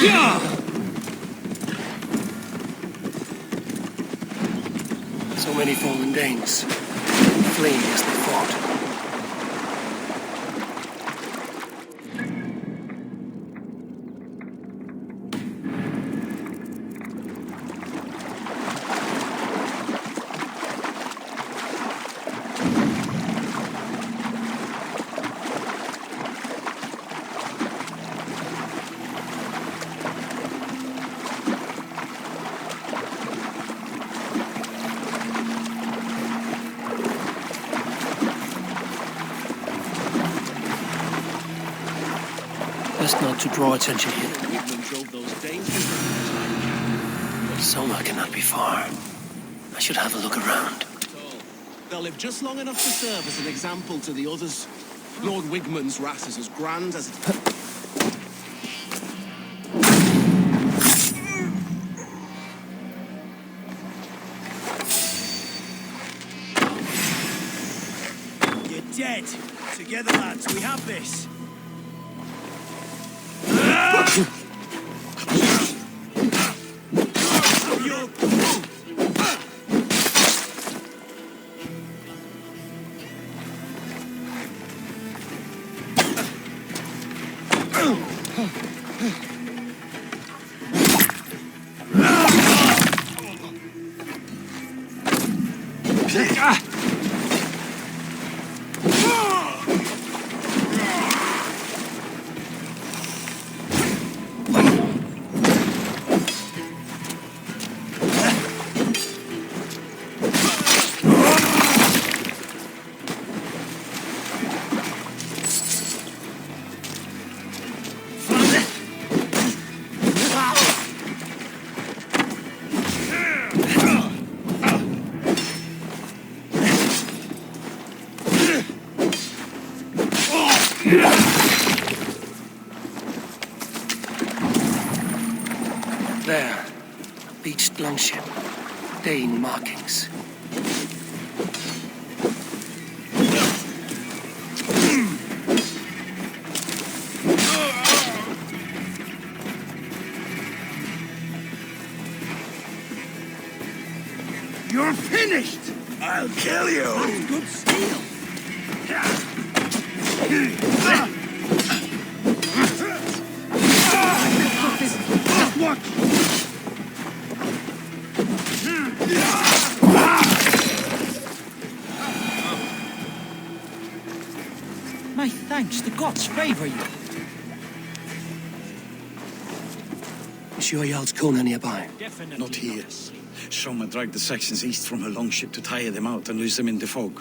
So many fallen Danes, fleeing as they fought. Best not to draw attention here. Soma cannot be far. I should have a look around. They'll live just long enough to serve as an example to the others. Lord Wigmund's wrath is as grand as it... You're dead. Together, lads, we have this. There, a beached longship. Dane markings. You're finished! I'll kill you! That's good steel! What? My thanks, the gods favor you. Is your Jarl's Kuna nearby? Definitely Not here. Soma dragged the Saxons east from her longship to tire them out and lose them in the fog.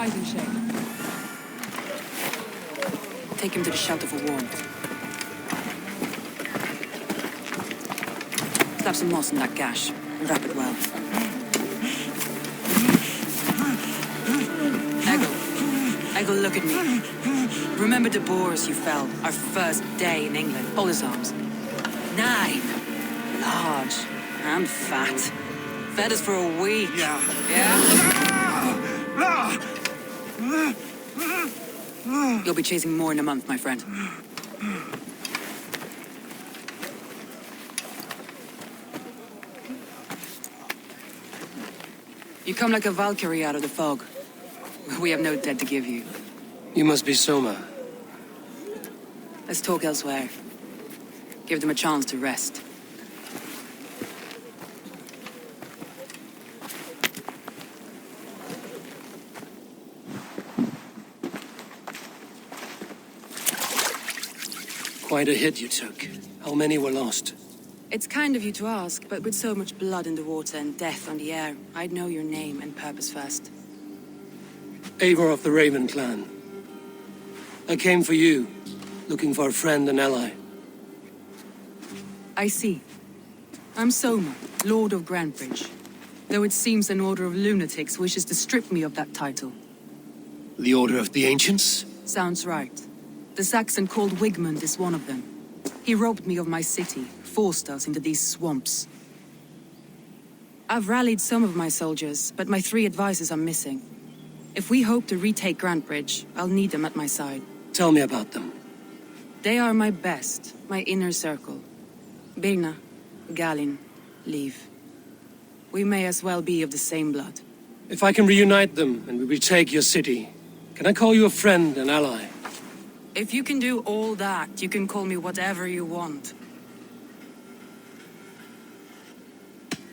quite in shape. Take him to the shelter for warmth. Slap some moss in that gash and wrap it well. Eggle, look at me. Remember the boars you fell our first day in England? Hold his arms. 9. Large and fat. Fed us for a week. Yeah. You'll be chasing more in a month, my friend. You come like a Valkyrie out of the fog. We have no debt to give you. You must be Soma. Let's talk elsewhere. Give them a chance to rest. Quite a hit you took. How many were lost? It's kind of you to ask, but with so much blood in the water and death on the air, I'd know your name and purpose first. Eivor of the Raven clan. I came for you, looking for a friend and ally. I see. I'm Soma, Lord of Grantbridge. Though it seems an order of lunatics wishes to strip me of that title. The Order of the Ancients? Sounds right. The Saxon called Wigmund is one of them. He robbed me of my city, forced us into these swamps. I've rallied some of my soldiers, but my 3 advisors are missing. If we hope to retake Grantbridge, I'll need them at my side. Tell me about them. They are my best, my inner circle. Birna, Galin, Leave. We may as well be of the same blood. If I can reunite them and we retake your city, can I call you a friend and ally? If you can do all that, you can call me whatever you want.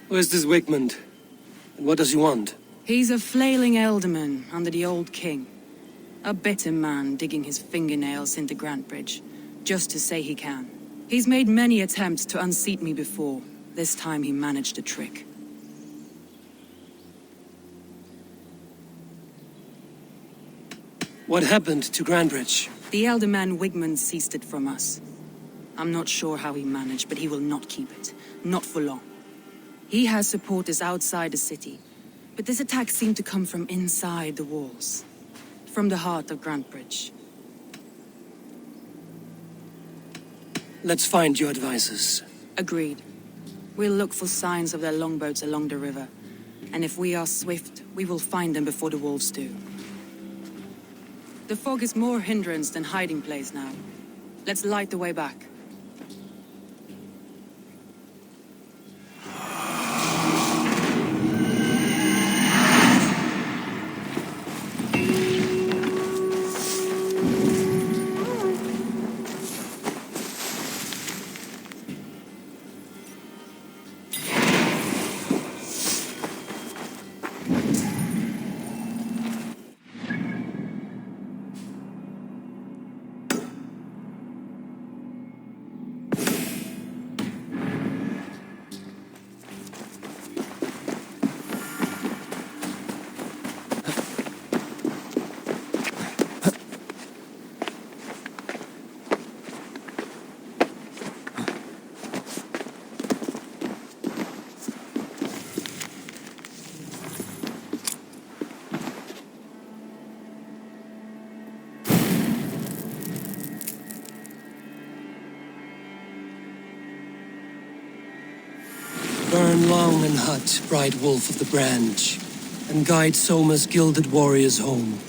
Where's this Wigmund? And what does he want? He's a flailing elderman under the old king. A bitter man digging his fingernails into Grantbridge, just to say he can. He's made many attempts to unseat me before. This time he managed a trick. What happened to Grantbridge? The elderman Wigmund seized it from us. I'm not sure how he managed, but he will not keep it. Not for long. He has supporters outside the city, but this attack seemed to come from inside the walls. From the heart of Grantbridge. Let's find your advisors. Agreed. We'll look for signs of their longboats along the river. And if we are swift, we will find them before the wolves do. The fog is more hindrance than hiding place now. Let's light the way back. Burn long and hot, bright wolf of the branch, and guide Soma's gilded warriors home.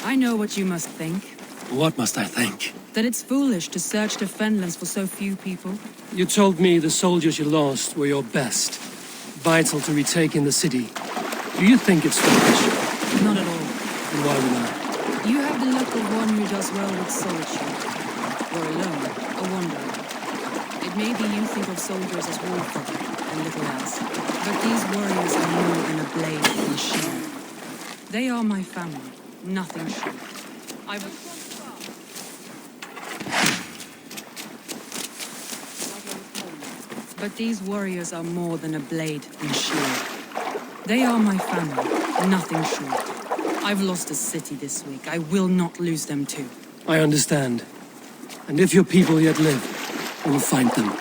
I know what you must think. What must I think? That it's foolish to search the Fenlands for so few people. You told me the soldiers you lost were your best. Vital to retaking the city. Do you think it's foolish? Not at all. And why would I? You have the look of one who does well with solitude. You're alone, a wanderer. It may be you think of soldiers as war folk and little else. But these warriors are more than a blade and shield. They are my family, nothing short. But these warriors are more than a blade and shield. They are my family, nothing short. I've lost a city this week. I will not lose them too. I understand. And if your people yet live, we will find them.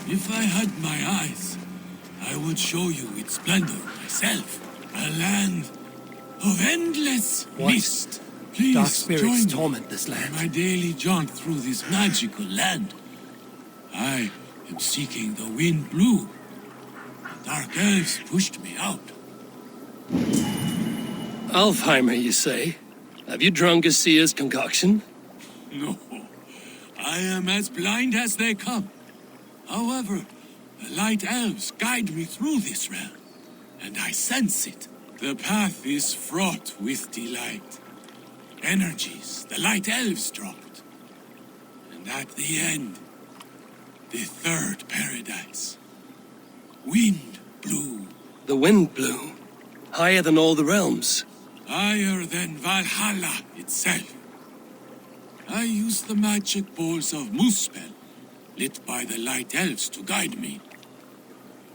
If I had my eyes, I would show you its splendor myself. A land of endless What? mist. Please Dark spirits join me torment this land. in my daily jaunt through this magical land. I am seeking the wind blue. The dark elves pushed me out. Alfheimer, you say? Have you drunk a seer's concoction? No, I am as blind as they come. However, the light elves guide me through this realm, and I sense it. The path is fraught with delight. Energies the light elves dropped. And at the end, the third paradise. Wind blew. The wind blew. Higher than all the realms. Higher than Valhalla itself. I used the magic balls of Muspel, lit by the light elves to guide me.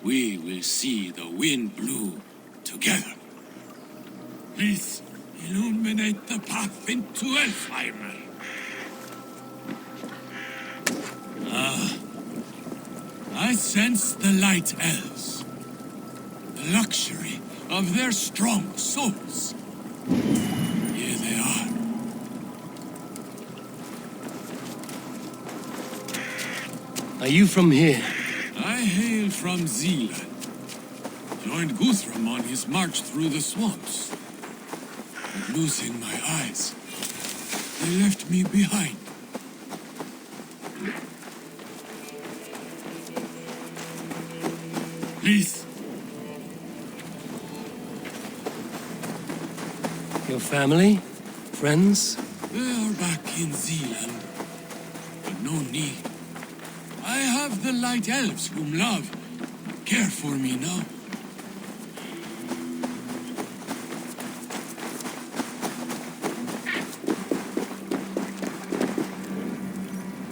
We will see the wind blue together. Please illuminate the path into Elfheimer. I sense the light elves. The luxury of their strong souls. Here they are. Are you from here? I hail from Zealand. Joined Guthrum on his march through the swamps. But losing my eyes, they left me behind. Please. Your family? Friends? They are back in Zealand. But no need. I have the light elves whom love and care for me now.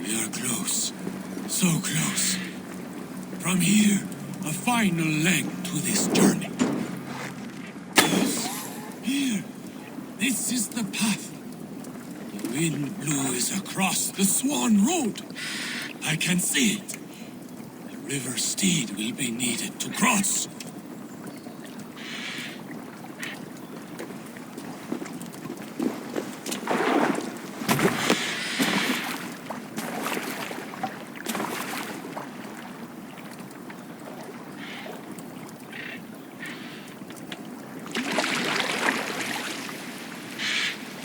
We are close. So close. From here, a final leg to this journey. Yes, here. This is the path. The wind blue is across the Swan Road. I can see it. The river steed will be needed to cross.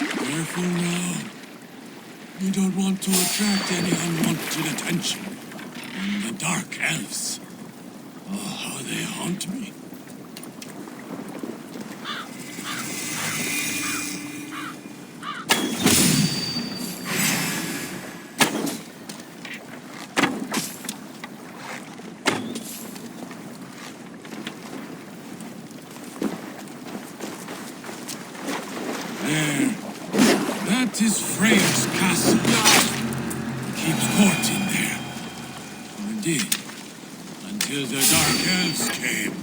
Careful now. We don't want to attract any unwanted attention. And the dark elves. Oh, how they haunt me. There. That is Freya's castle. Keeps court in there. Or did. Until the dark elves came.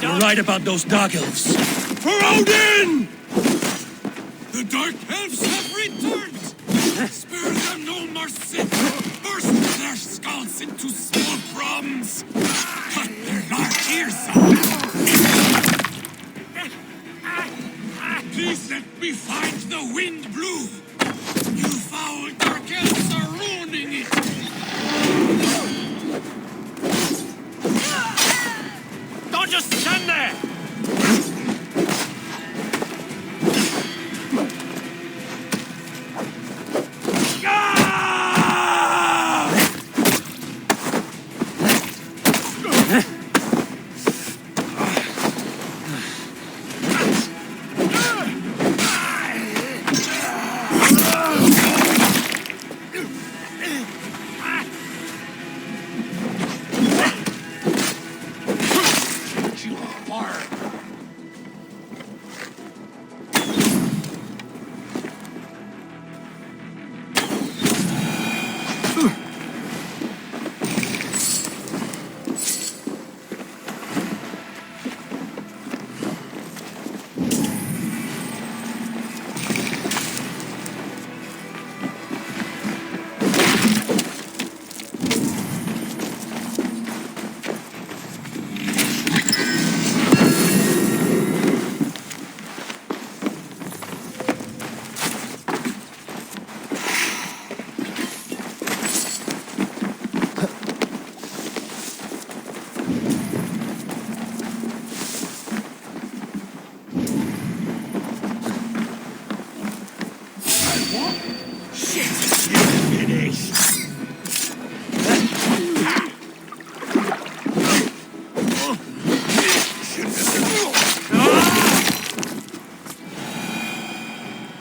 You're right about those dark elves. For Odin! The Dark Elves have returned! Spare them no mercy! Burst their skulls into small crumbs! Cut their large ears out! Please let me find the wind blue! You foul Dark Elves are ruining it! Don't just stand there!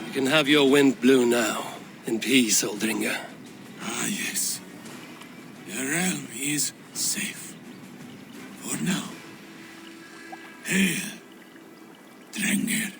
You can have your wind blue now. In peace, Aldringa. Ah, yes. The realm is safe. For now. Hail, Drenger.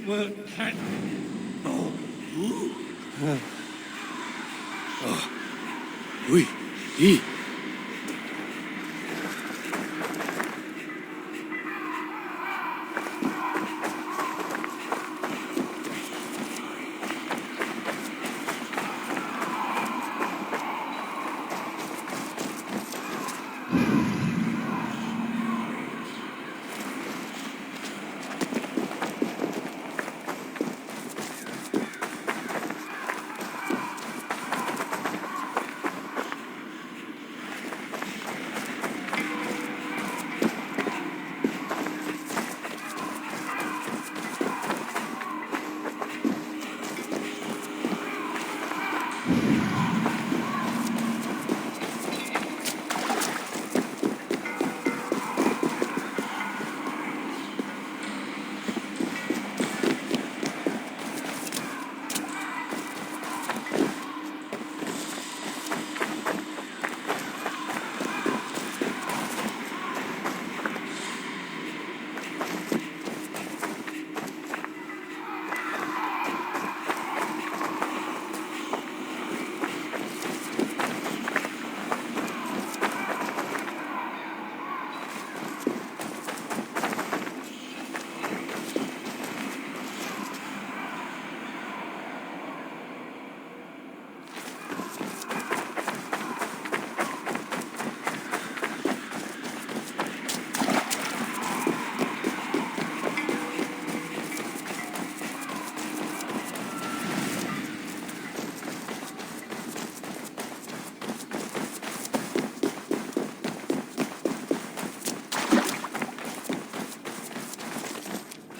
Oui. He.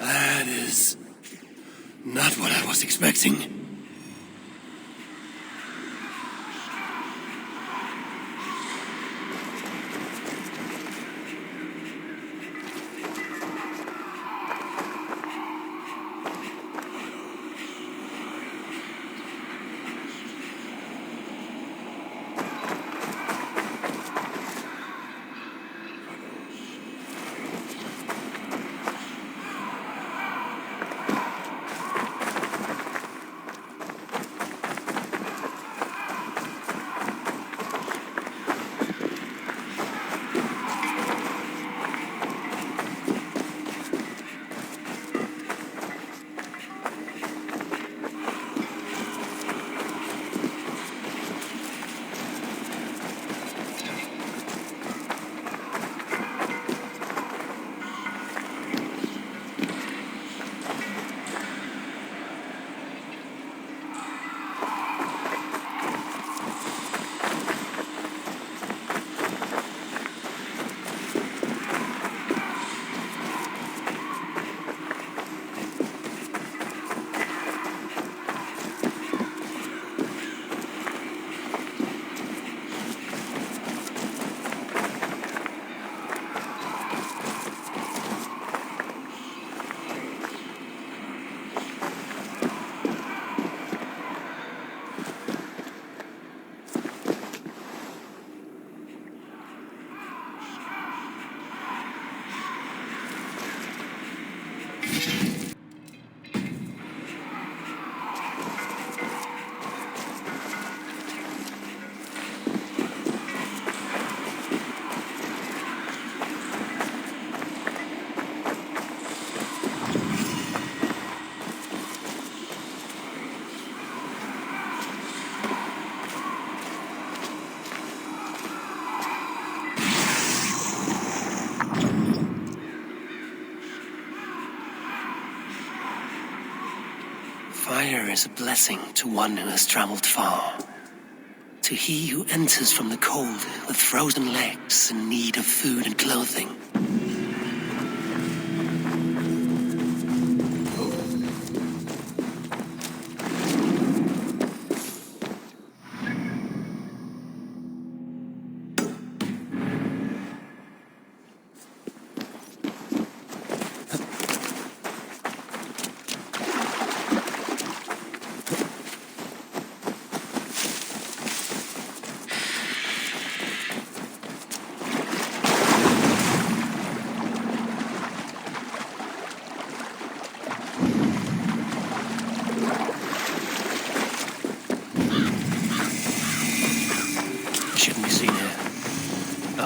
That is not what I was expecting. Fire is a blessing to one who has traveled far. To he who enters from the cold with frozen legs in need of food and clothing.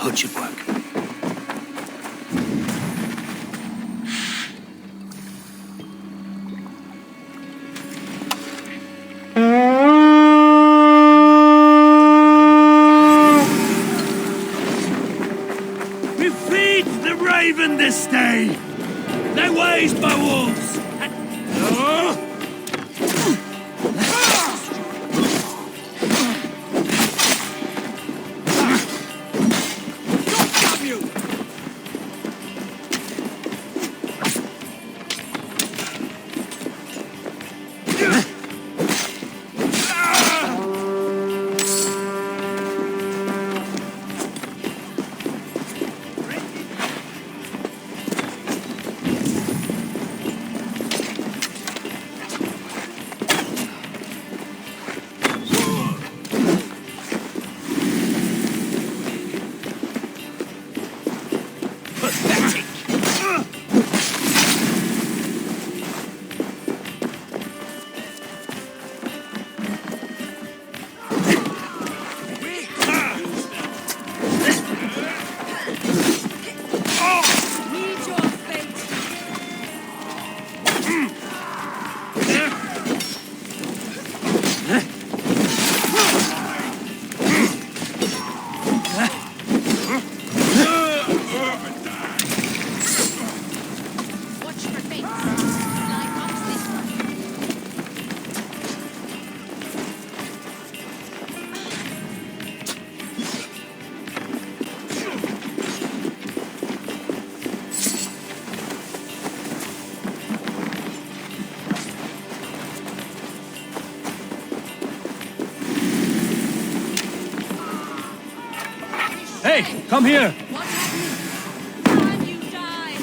hood should work. We feed the raven this day. They're raised by wolves. Hey, come here! What happened? You die.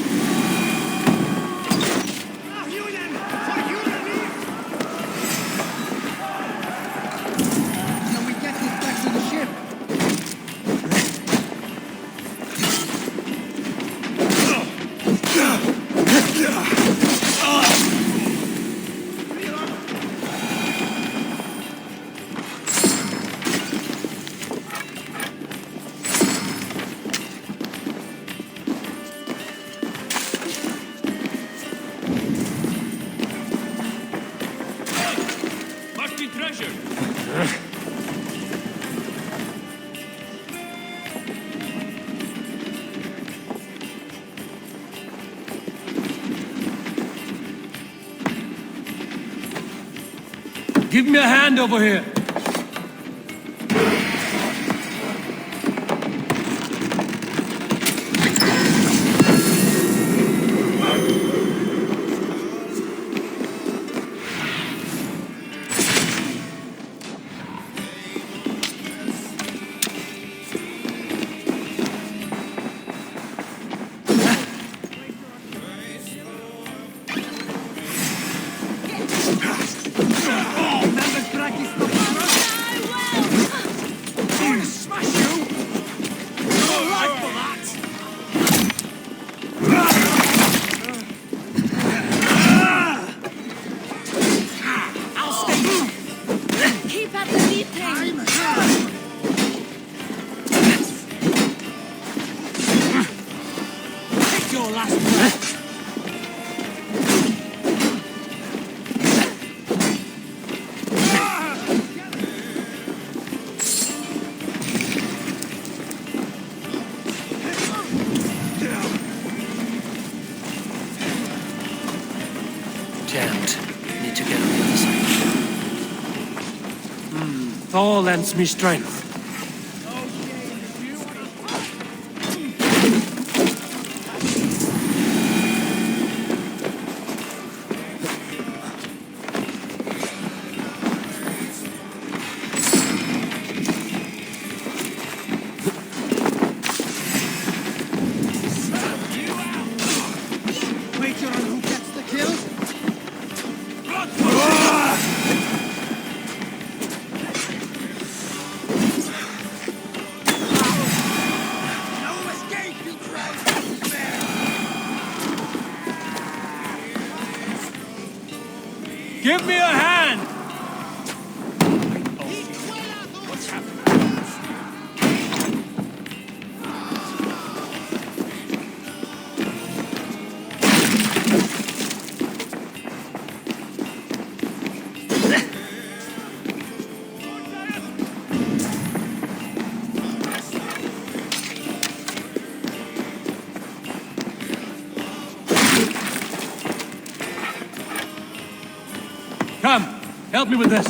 Can we get this back to the ship? Must be treasure. Give me a hand over here. Keep at the meeting. Take your last breath. Jammed. Need to get on the other side. Thor lends me strength. Wager on who gets the kill? Give me a hand! Help me with this.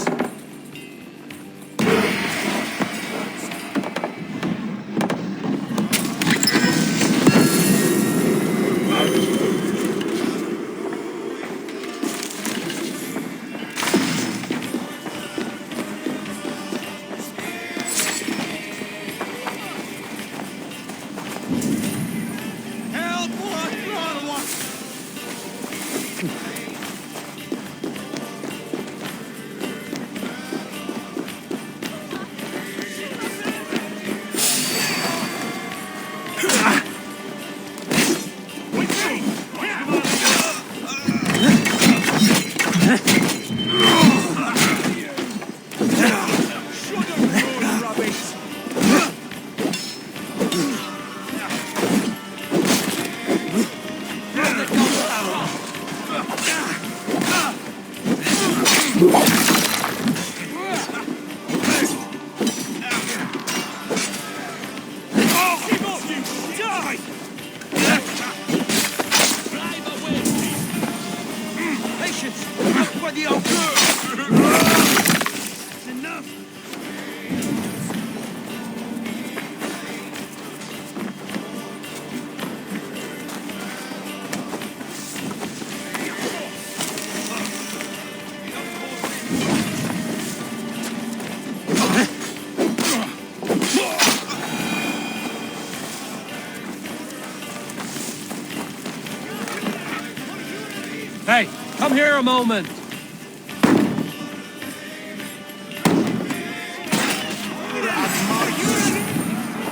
Hey, come here a moment.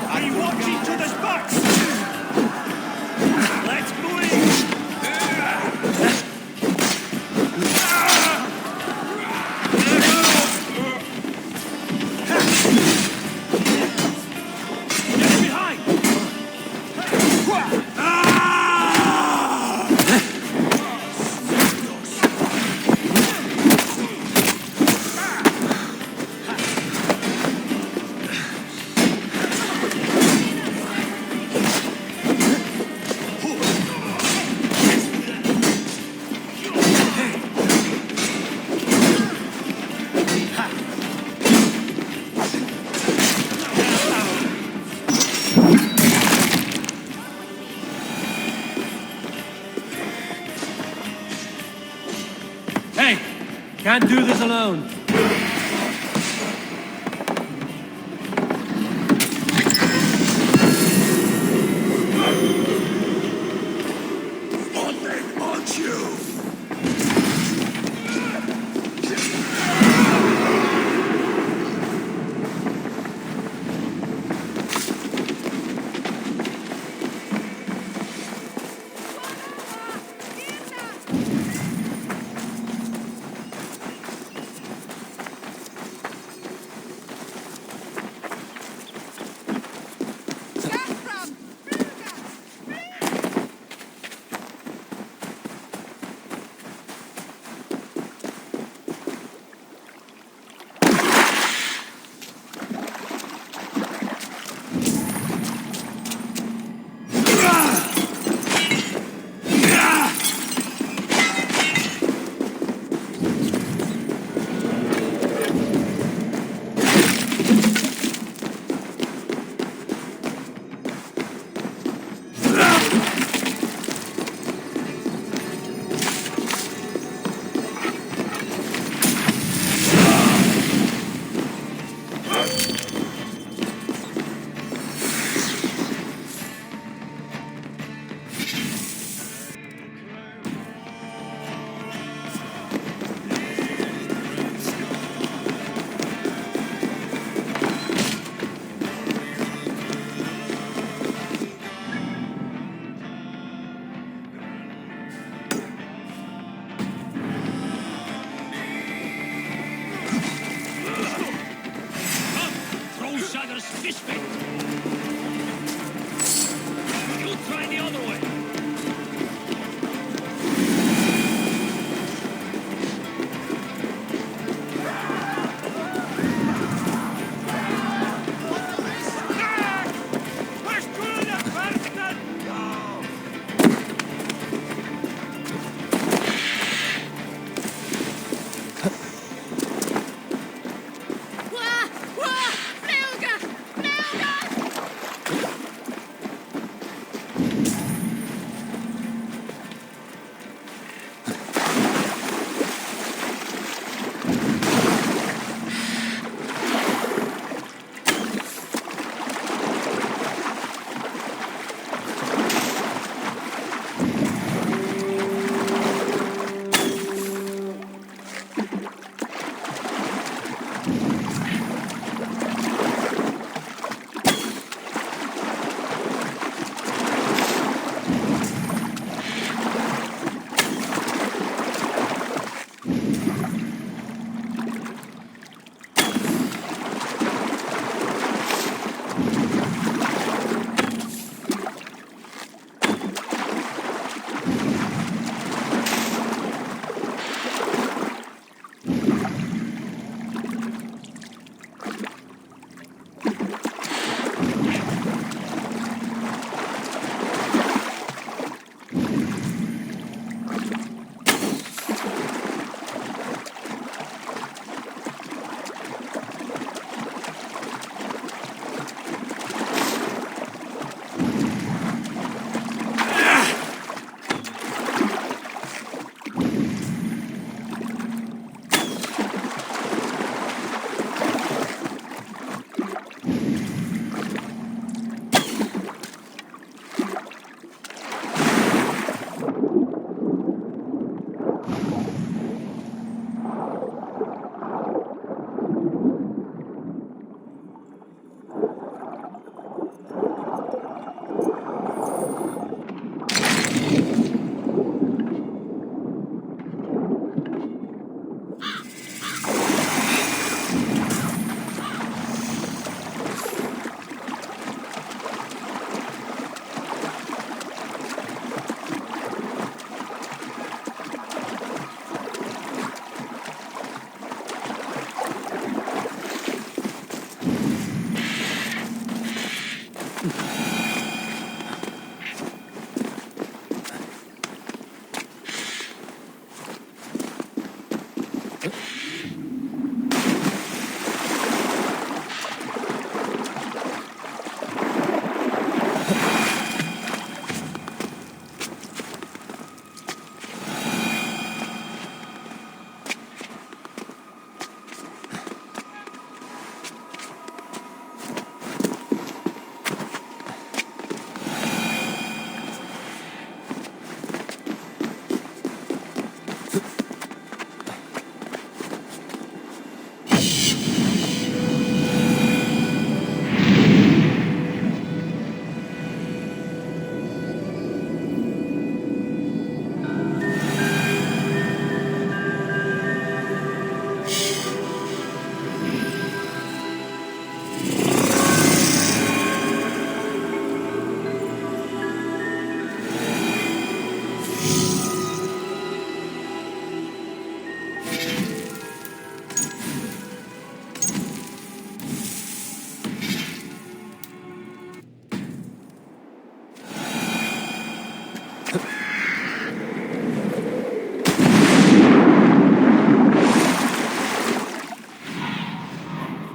Are you watching each other's backs? Let's bleed! Get behind! Hey, can't do this alone. Fish bait. You try the other way.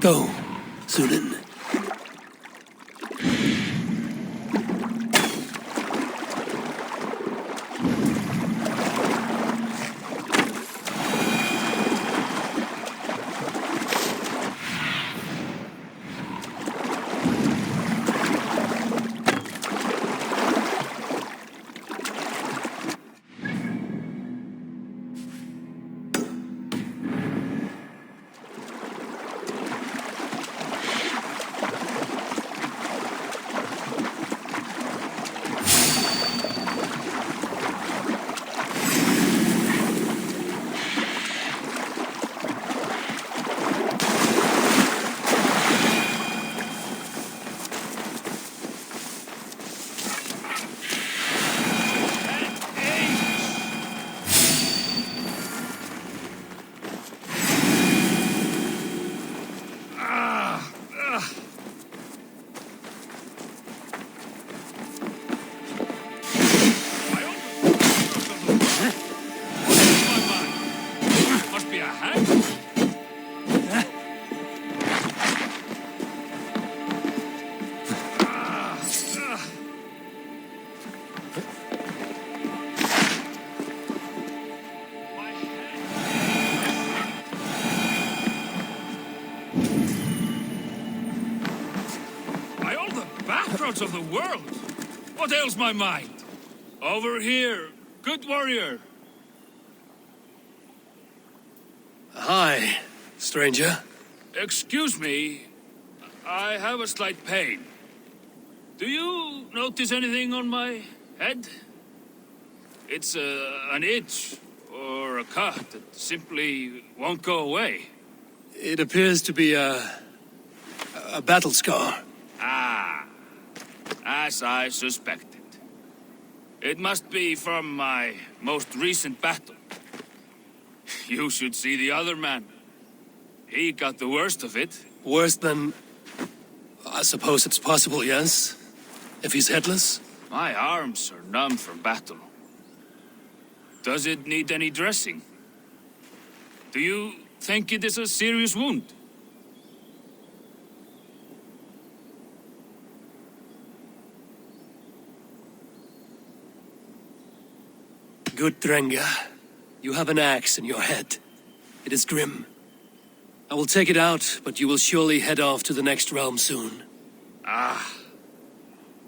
Go, Sunan. Must be a hand. By all the backroads of the world! What ails my mind? Over here, good warrior. Hi, stranger. Excuse me, I have a slight pain. Do you notice anything on my head? It's an itch or a cut that simply won't go away. It appears to be a battle scar. Ah, as I suspected. It must be from my most recent battle. You should see the other man. He got the worst of it. Worse than... I suppose it's possible, yes? If he's headless? My arms are numb from battle. Does it need any dressing? Do you think it is a serious wound? Good Drenga. You have an axe in your head. It is grim. I will take it out, but you will surely head off to the next realm soon. Ah,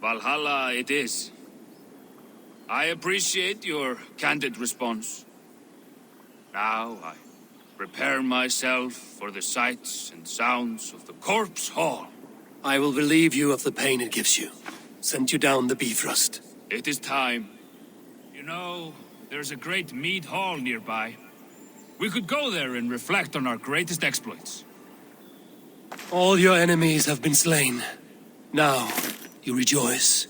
Valhalla it is. I appreciate your candid response. Now I prepare myself for the sights and sounds of the corpse hall. I will relieve you of the pain it gives you. Send you down the Bifrost. It is time. You know, there's a great mead hall nearby. We could go there and reflect on our greatest exploits. All your enemies have been slain. Now, you rejoice.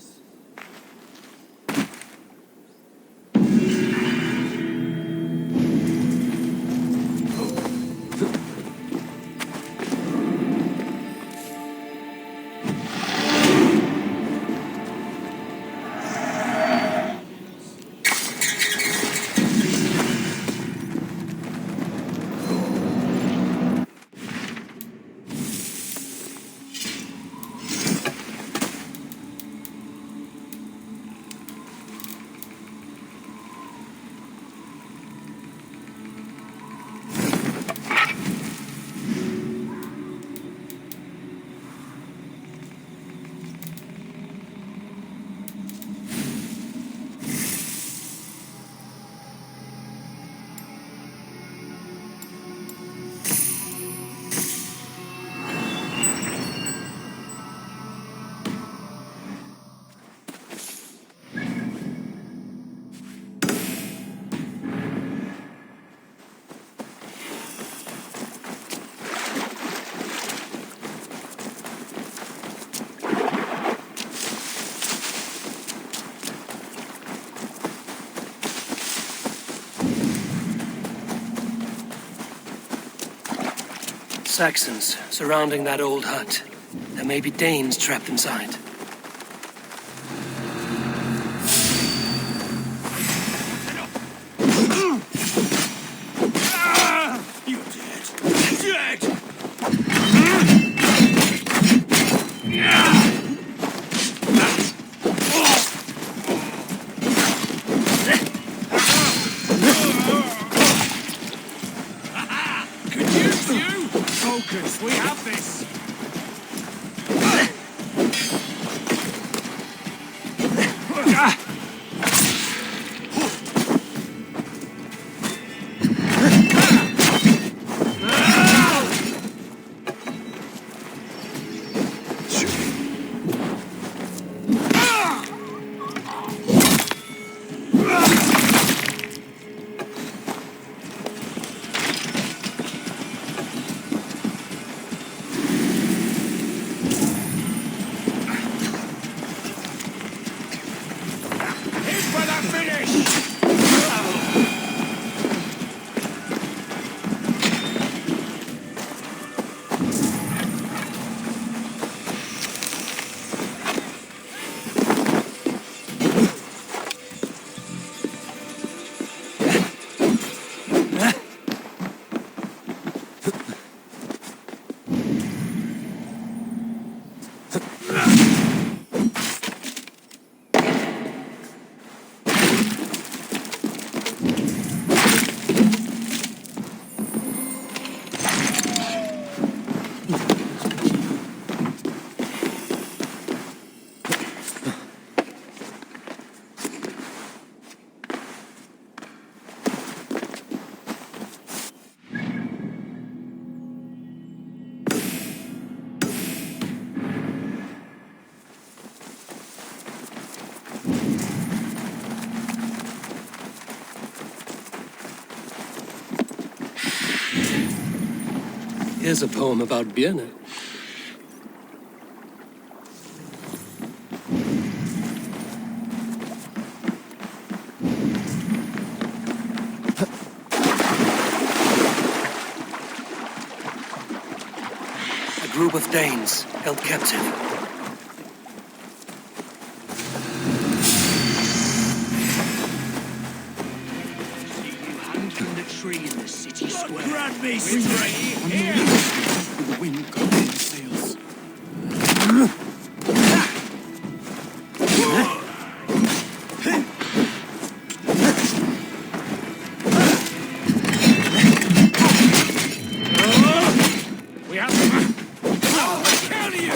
Saxons surrounding that old hut. There may be Danes trapped inside. You dead. Dead! Focus, we have this! Here's a poem about Björn. A group of Danes held captive. Grant me strength! Here! The wind got in the sails. We have to... Oh, counter you!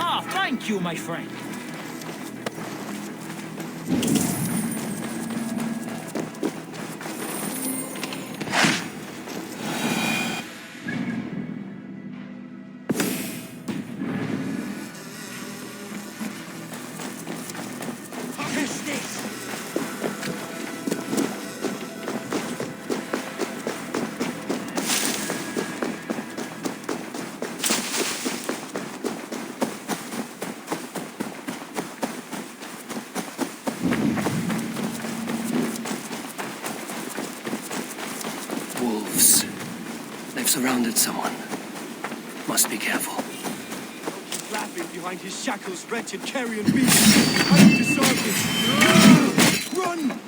Ah, thank you, my friend. Wolves. They've surrounded someone. Must be careful. Laughing behind his shackles, wretched carrion beast. I disarm him. Run!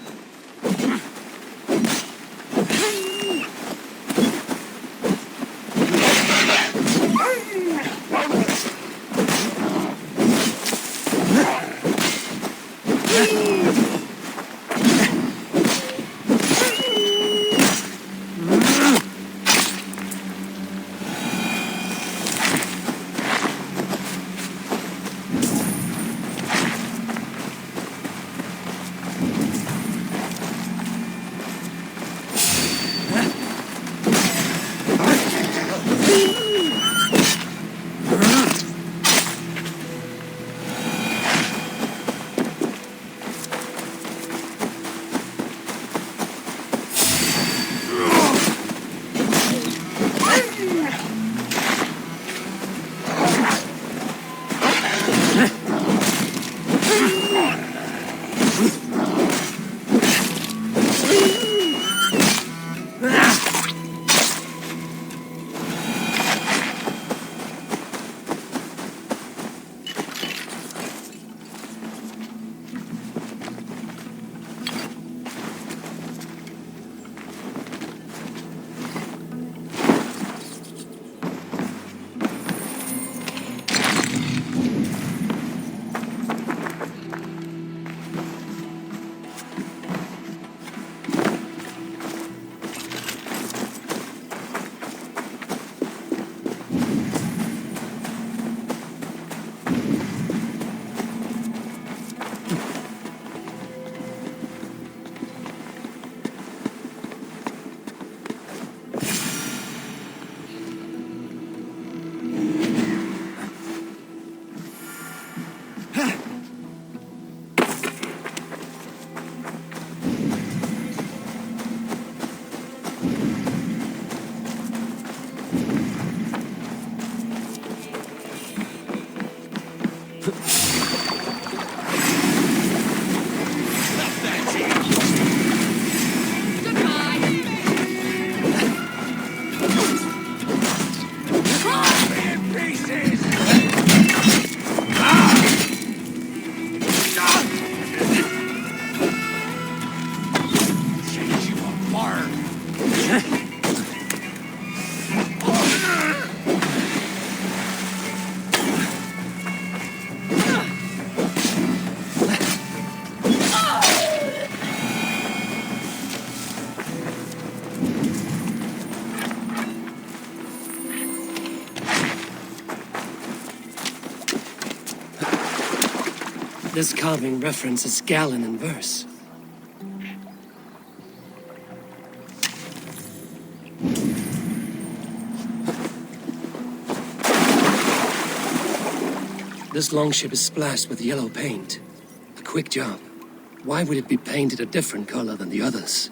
This carving references Galen in verse. This longship is splashed with yellow paint. A quick job. Why would it be painted a different color than the others?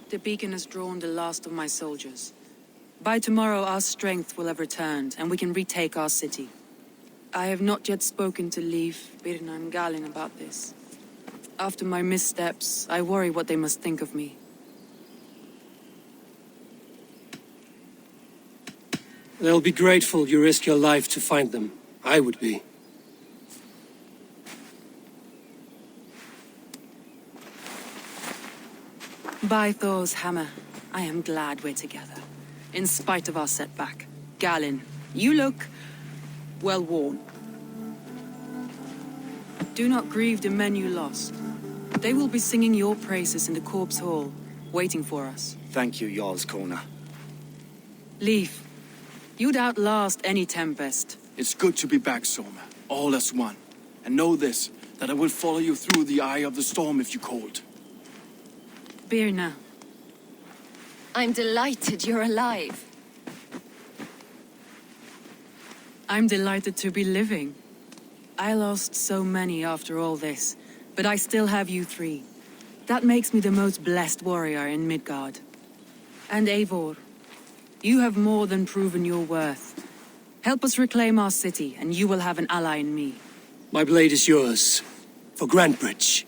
The beacon has drawn the last of my soldiers. By tomorrow, our strength will have returned, and we can retake our city. I have not yet spoken to Leif, Birna, and Galin about this. After my missteps, I worry what they must think of me. They'll be grateful you risked your life to find them. I would be. By Thor's hammer, I am glad we're together. In spite of our setback. Galin, you look well worn. Do not grieve the men you lost. They will be singing your praises in the corpse hall, waiting for us. Thank you, Jarl's Corner. Leif, you'd outlast any tempest. It's good to be back, Soma. All as one. And know this, that I will follow you through the eye of the storm if you called. Birna. I'm delighted you're alive. I'm delighted to be living. I lost so many after all this, but I still have you three. That makes me the most blessed warrior in Midgard. And Eivor, you have more than proven your worth. Help us reclaim our city, and you will have an ally in me. My blade is yours. For Grantbridge.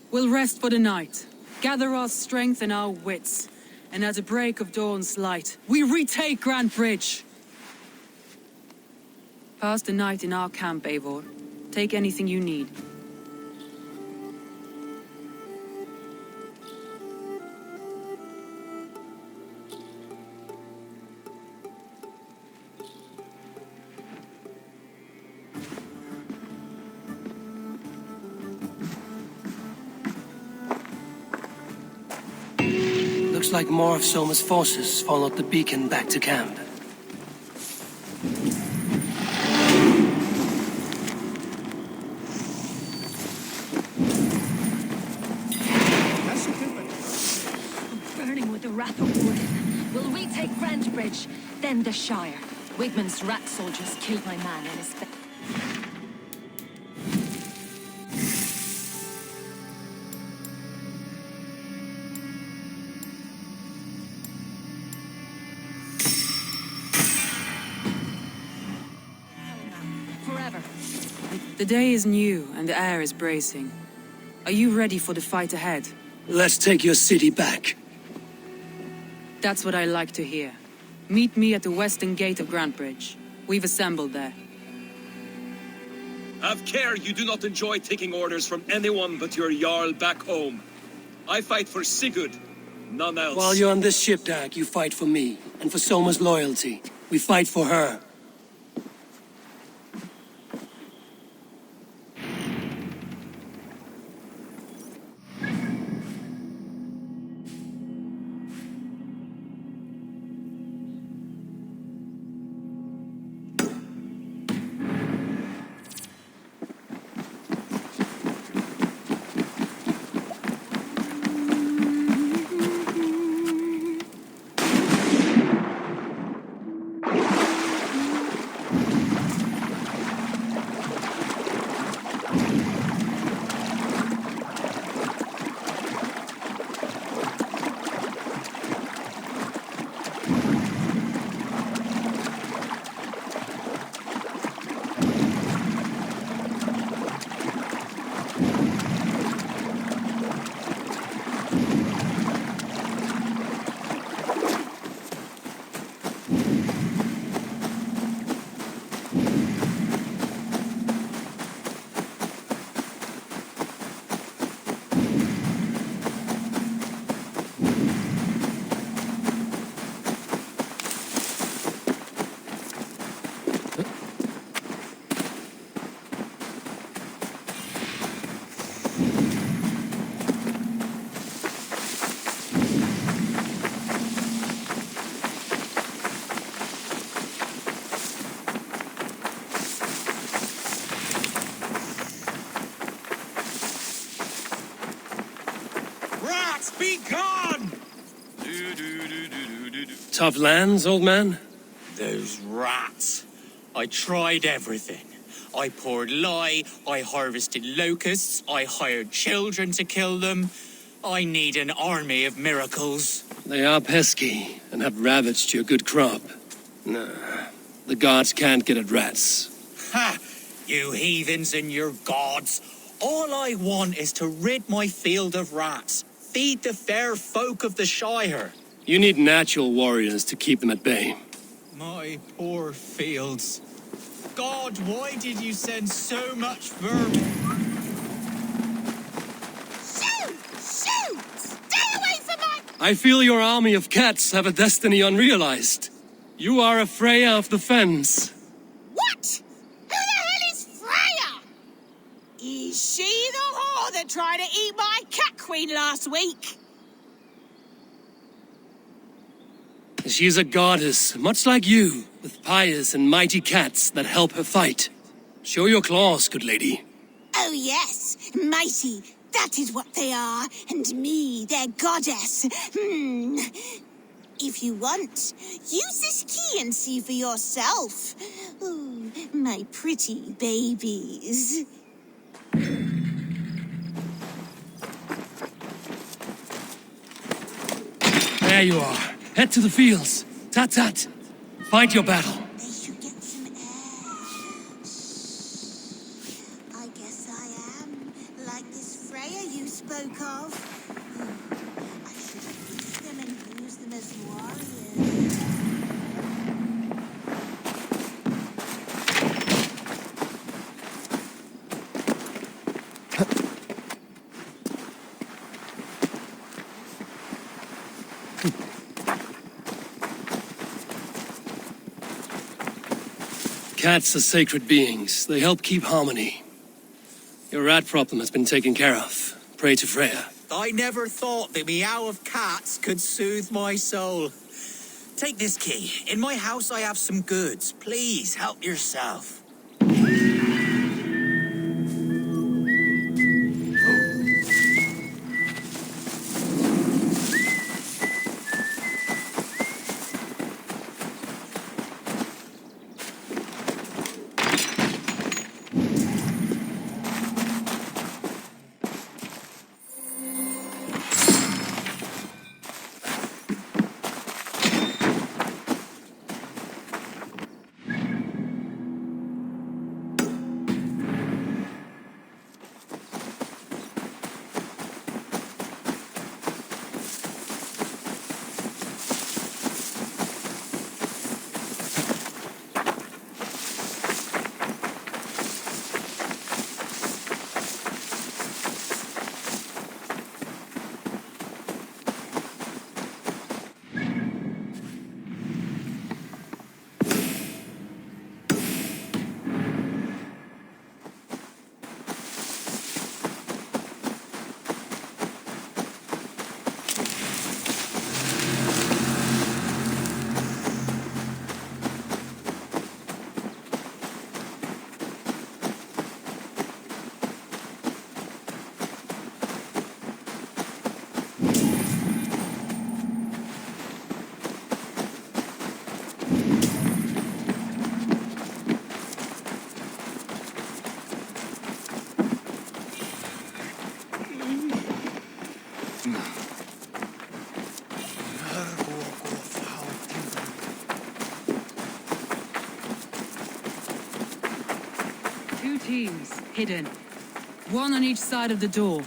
We'll rest for the night. Gather our strength and our wits, and at the break of dawn's light, we retake Grantbridge! Pass the night in our camp, Eivor. Take anything you need. Looks like more of Soma's forces followed the beacon back to camp. Bridge, then the Shire. Wigman's rat soldiers killed my man in his bed. Forever. The day is new and the air is bracing. Are you ready for the fight ahead? Let's take your city back. That's what I like to hear. Meet me at the western gate of Grantbridge. We've assembled there. Have care you do not enjoy taking orders from anyone but your Jarl back home. I fight for Sigurd, none else. While you're on this ship, Dag, you fight for me, and for Soma's loyalty. We fight for her. Be gone! Tough lands, old man? Those rats. I tried everything. I poured lye, I harvested locusts, I hired children to kill them. I need an army of miracles. They are pesky, and have ravaged your good crop. Nah, the gods can't get at rats. Ha! You heathens and your gods. All I want is to rid my field of rats. Feed the fair folk of the Shire. You need natural warriors to keep them at bay. My poor fields. God, why did you send so much vermin? Shoot! Shoot! Stay away from my... I feel your army of cats have a destiny unrealized. You are a Freya of the Fens. What? Who the hell is Freya? Is she the whore that tried to eat my cat queen last week? She's a goddess, much like you, with pious and mighty cats that help her fight. Show your claws, good lady. Oh yes, mighty. That is what they are. And me, their goddess. If you want, use this key and see for yourself. Ooh, my pretty babies. There you are. Head to the fields. Tat-tat. Fight your battle. They should get some air. I guess I am like this Freya you spoke of. I should release them and use them as warriors. Cats are sacred beings. They help keep harmony. Your rat problem has been taken care of. Pray to Freya. I never thought the meow of cats could soothe my soul. Take this key. In my house I have some goods. Please help yourself. teams, hidden. One on each side of the door.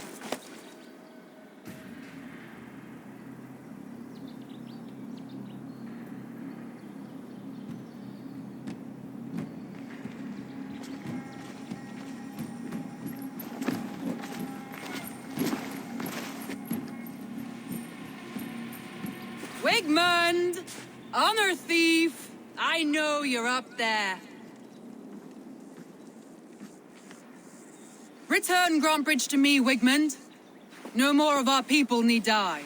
Wigmund! Honor thief! I know you're up there. Return Grantbridge to me, Wigmund. No more of our people need die.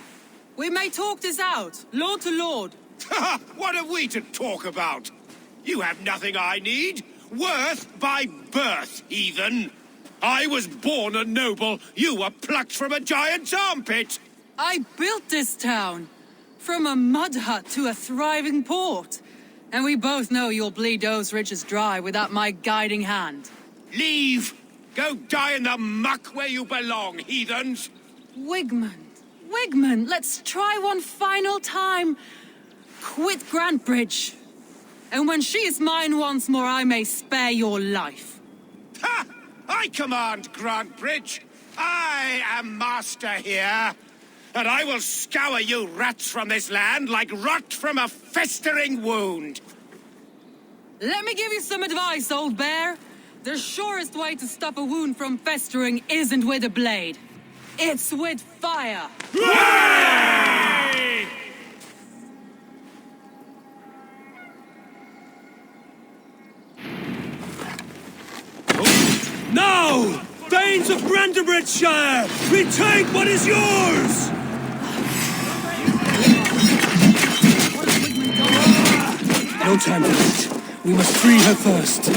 We may talk this out, lord to lord. What have we to talk about? You have nothing I need. Worth by birth, heathen. I was born a noble. You were plucked from a giant's armpit. I built this town. From a mud hut to a thriving port. And we both know you'll bleed those riches dry without my guiding hand. Leave! Go die in the muck where you belong, heathens! Wigmund, let's try one final time. Quit Grantbridge. And when she is mine once more, I may spare your life. Ha! I command Grantbridge. I am master here. And I will scour you rats from this land like rot from a festering wound. Let me give you some advice, old bear. The surest way to stop a wound from festering isn't with a blade. It's with fire. Hooray! Now! Thanes of Brandenburgshire! Retake what is yours! No time for that. We must free her first.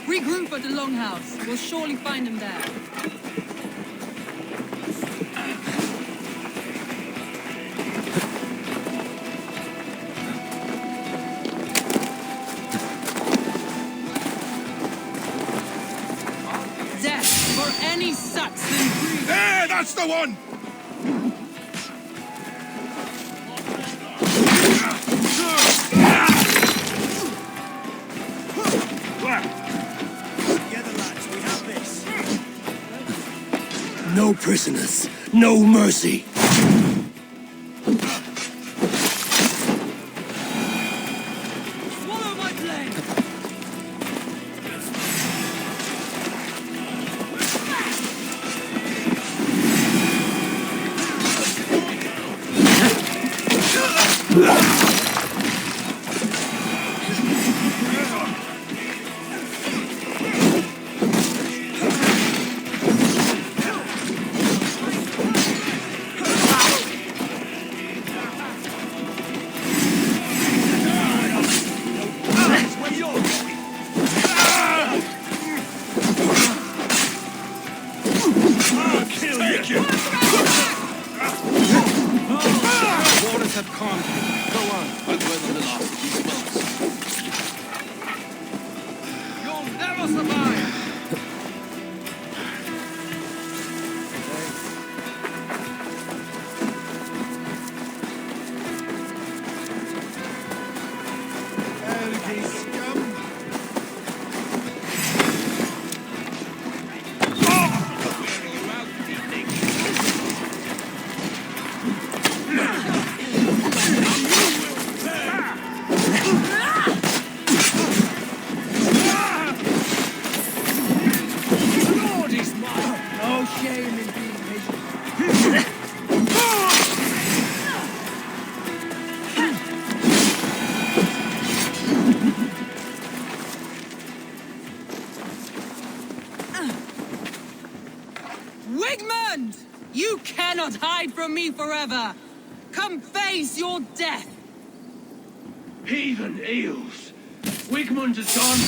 Regroup at the Longhouse. We'll surely find him there. Death for any Saxon. There, that's the one! No prisoners, no mercy. Swallow my blade! Waters have calmed you. Go on. I'll weather the last of these wells. You'll never survive! Wigmund! You cannot hide from me forever! Come face your death! Heathen eels! Wigmund is gone!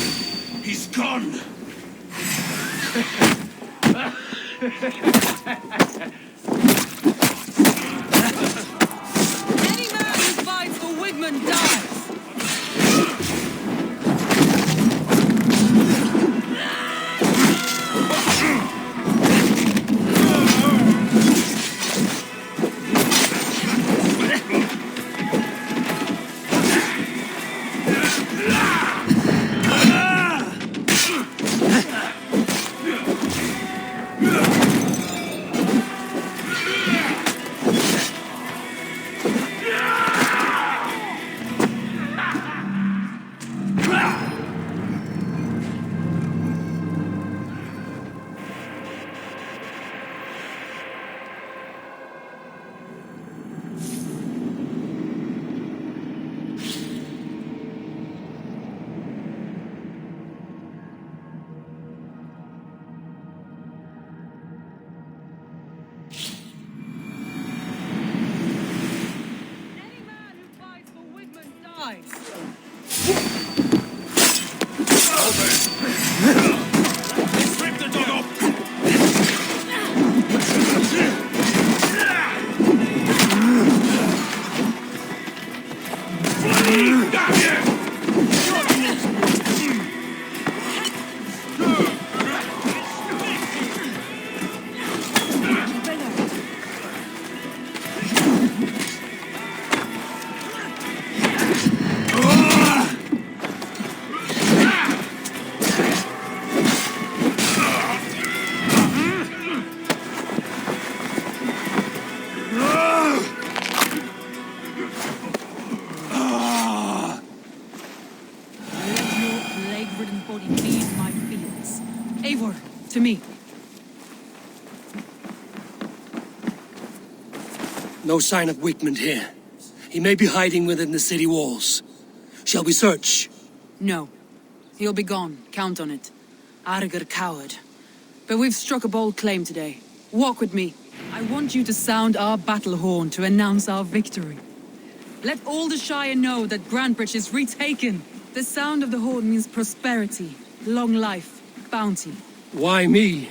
He's gone! Any man who fights for Wigmund dies! To me. No sign of Wigmund here. He may be hiding within the city walls. Shall we search? No. He'll be gone. Count on it. Arger coward. But we've struck a bold claim today. Walk with me. I want you to sound our battle horn to announce our victory. Let all the Shire know that Grantebridge is retaken. The sound of the horn means prosperity, long life, bounty. Why me?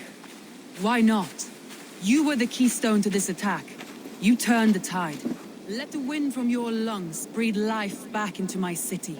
Why not? You were the keystone to this attack. You turned the tide. Let the wind from your lungs breathe life back into my city.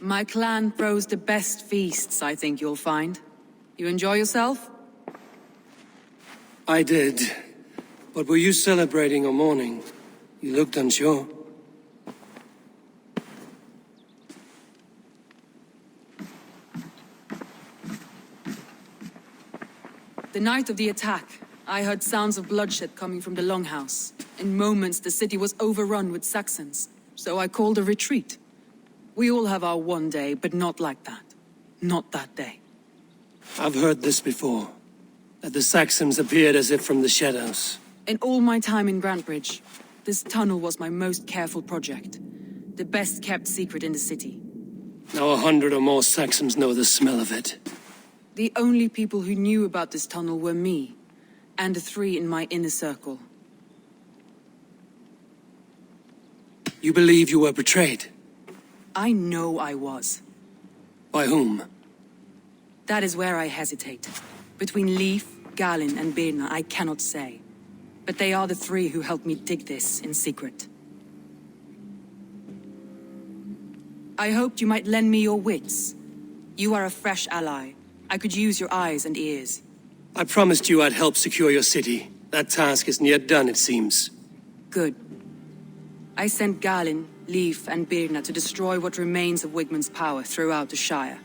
My clan throws the best feasts, I think you'll find. You enjoy yourself? I did. But were you celebrating or mourning? You looked unsure. night of the attack, I heard sounds of bloodshed coming from the Longhouse. In moments, the city was overrun with Saxons, so I called a retreat. We all have our one day, but not like that. Not that day. I've heard this before. That the Saxons appeared as if from the shadows. In all my time in Grantbridge, this tunnel was my most careful project. The best kept secret in the city. Now 100 or more Saxons know the smell of it. The only people who knew about this tunnel were me, and the 3 in my inner circle. You believe you were betrayed? I know I was. By whom? That is where I hesitate. Between Leif, Galin, and Birna, I cannot say. But they are the 3 who helped me dig this in secret. I hoped you might lend me your wits. You are a fresh ally. I could use your eyes and ears. I promised you I'd help secure your city. That task isn't yet done, it seems. Good. I sent Galin, Leif, and Birna to destroy what remains of Wigmund's power throughout the Shire.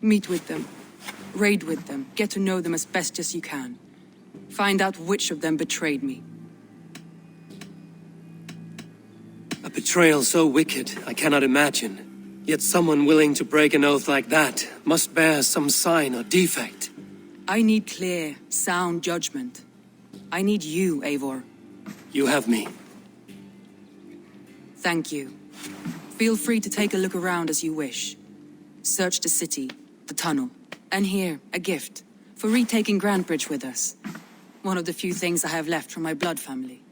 Meet with them. Raid with them. Get to know them as best as you can. Find out which of them betrayed me. A betrayal so wicked, I cannot imagine. Yet someone willing to break an oath like that must bear some sign or defect. I need clear, sound judgment. I need you, Eivor. You have me. Thank you. Feel free to take a look around as you wish. Search the city, the tunnel, and here, a gift, for retaking Grantbridge with us. One of the few things I have left from my blood family.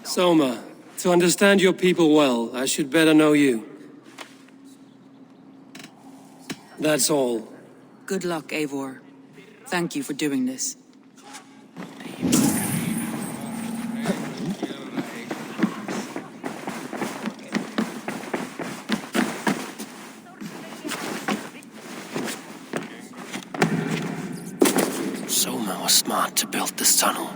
Soma, to understand your people well, I should better know you. That's all. Good luck, Eivor. Thank you for doing this. Soma was smart to build this tunnel.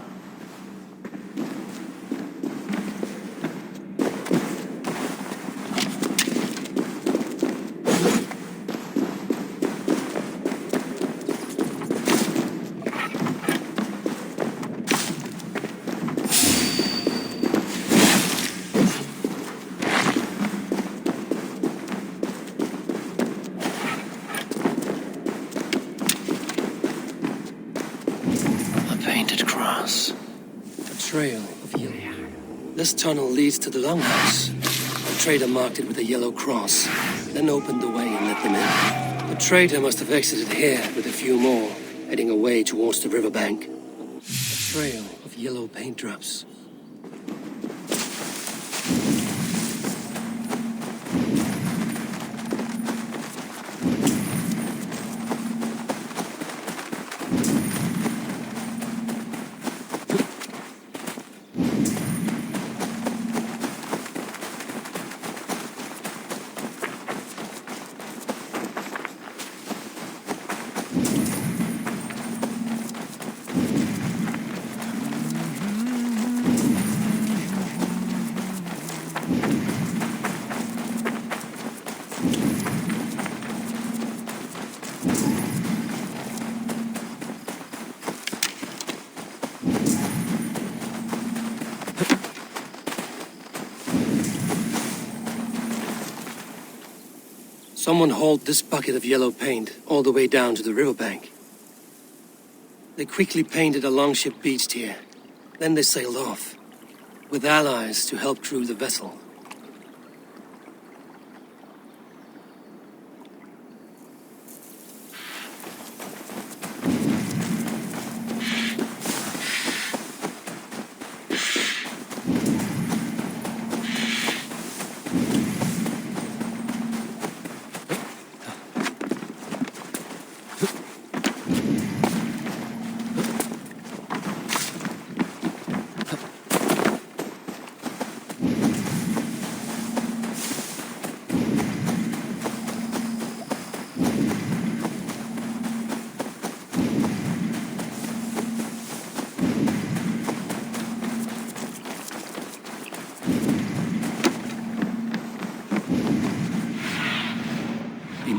Trail of yellow. This tunnel leads to the Longhouse. The trader marked it with a yellow cross, then opened the way and let them in. The trader must have exited here with a few more, heading away towards the riverbank. A trail of yellow paint drops. Someone hauled this bucket of yellow paint all the way down to the riverbank. They quickly painted a longship beached here. Then they sailed off, with allies to help crew the vessel.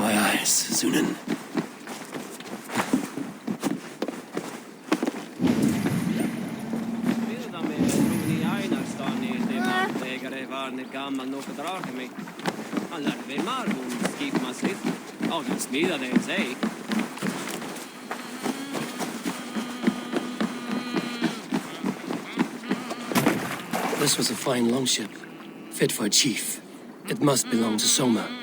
my eyes, Zunin. Han lärde mig marmor, skipmassigt. Av den smidade en sig. This was a fine longship, fit for a chief. It must belong to Soma.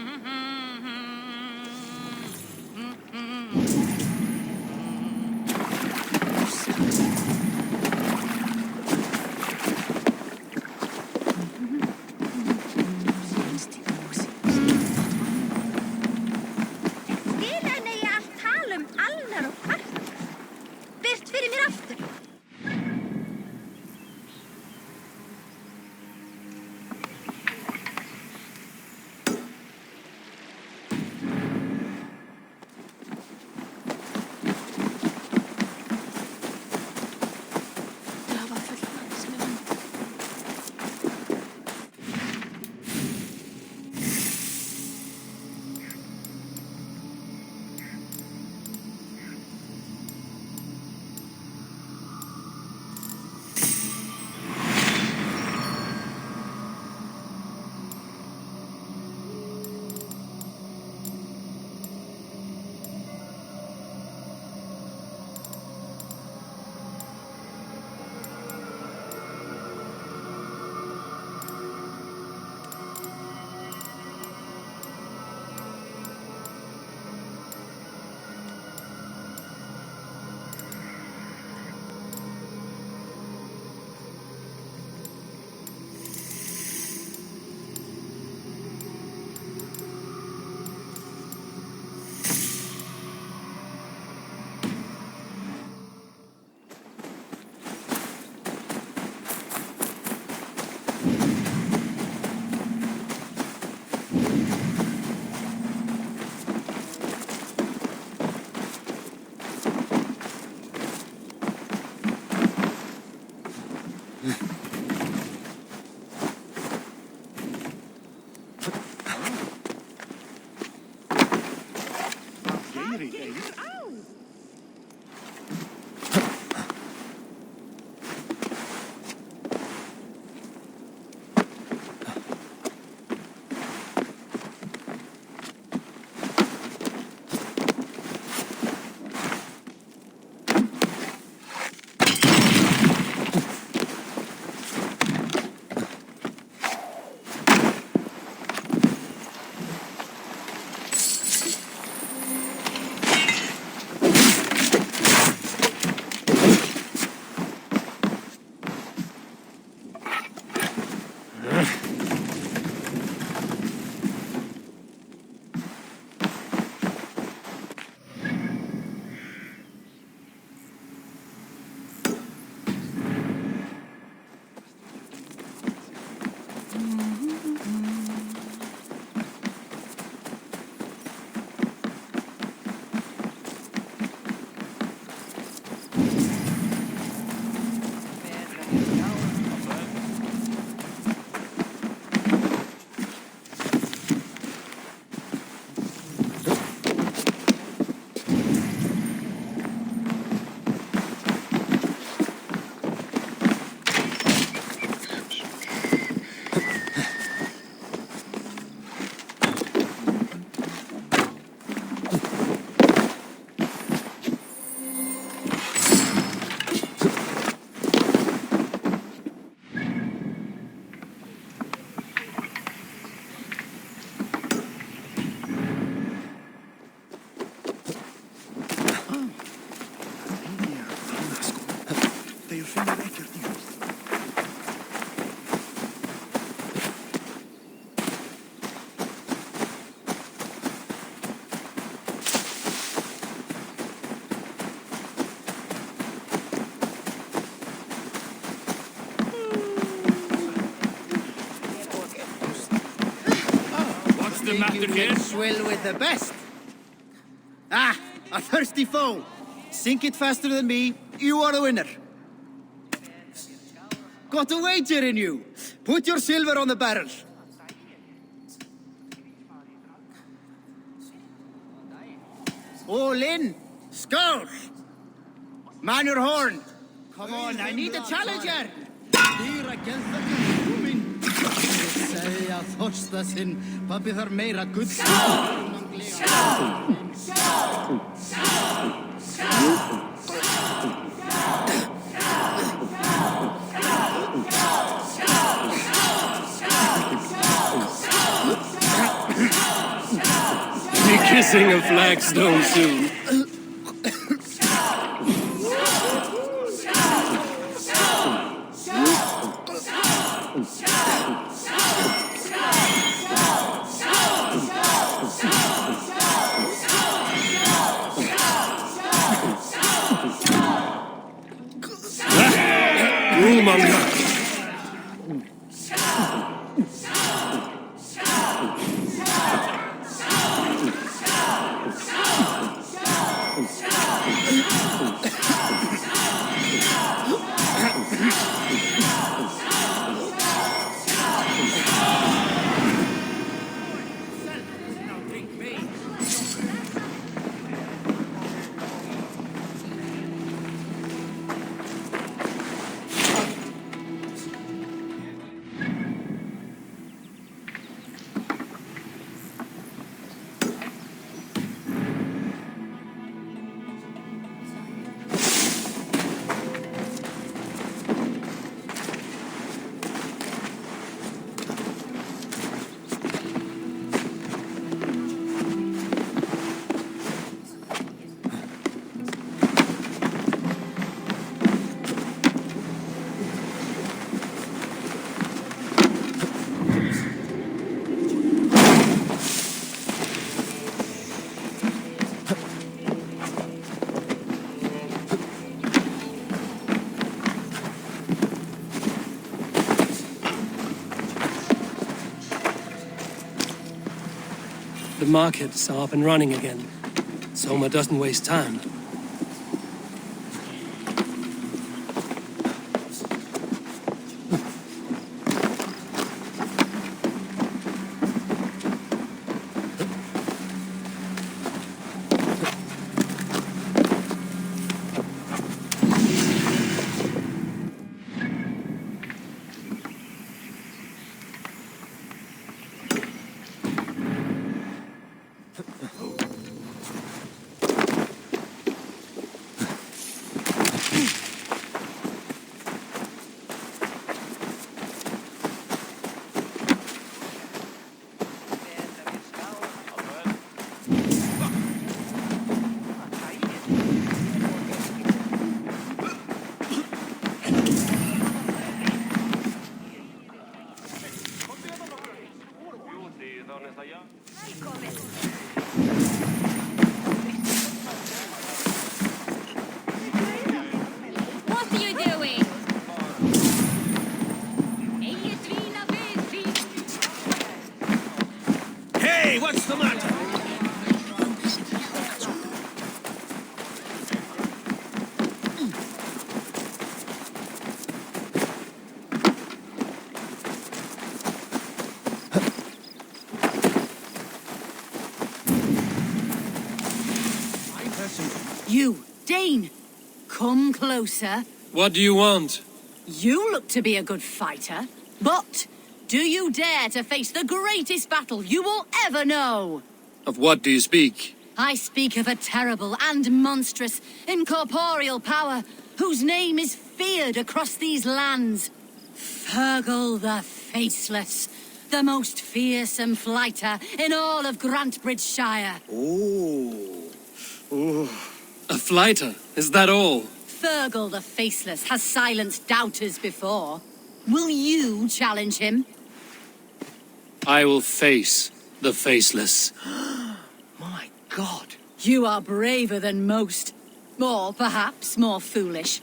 the matter, kid? Swill with the best. Ah, a thirsty foe. Sink it faster than me. You are the winner. Got a wager in you. Put your silver on the barrel. All in. Skull. Man your horn. Come on, I need a challenger. Dýra geðþar komin. Ég segi að þorsta sinn, pabbi þarf meira gull. Be kissing a flagstone soon. Rulmonger. The markets are up and running again. Soma doesn't waste time. What are you doing? Hey, what's the matter? You, Dane! Come closer. What do you want? You look to be a good fighter, but do you dare to face the greatest battle you will ever know? Of what do you speak? I speak of a terrible and monstrous incorporeal power whose name is feared across these lands. Fergal the Faceless, the most fearsome fighter in all of Grantbridgeshire. A flighter, is that all? Fergal the Faceless has silenced doubters before. Will you challenge him? I will face the Faceless. My God. You are braver than most. Or perhaps more foolish.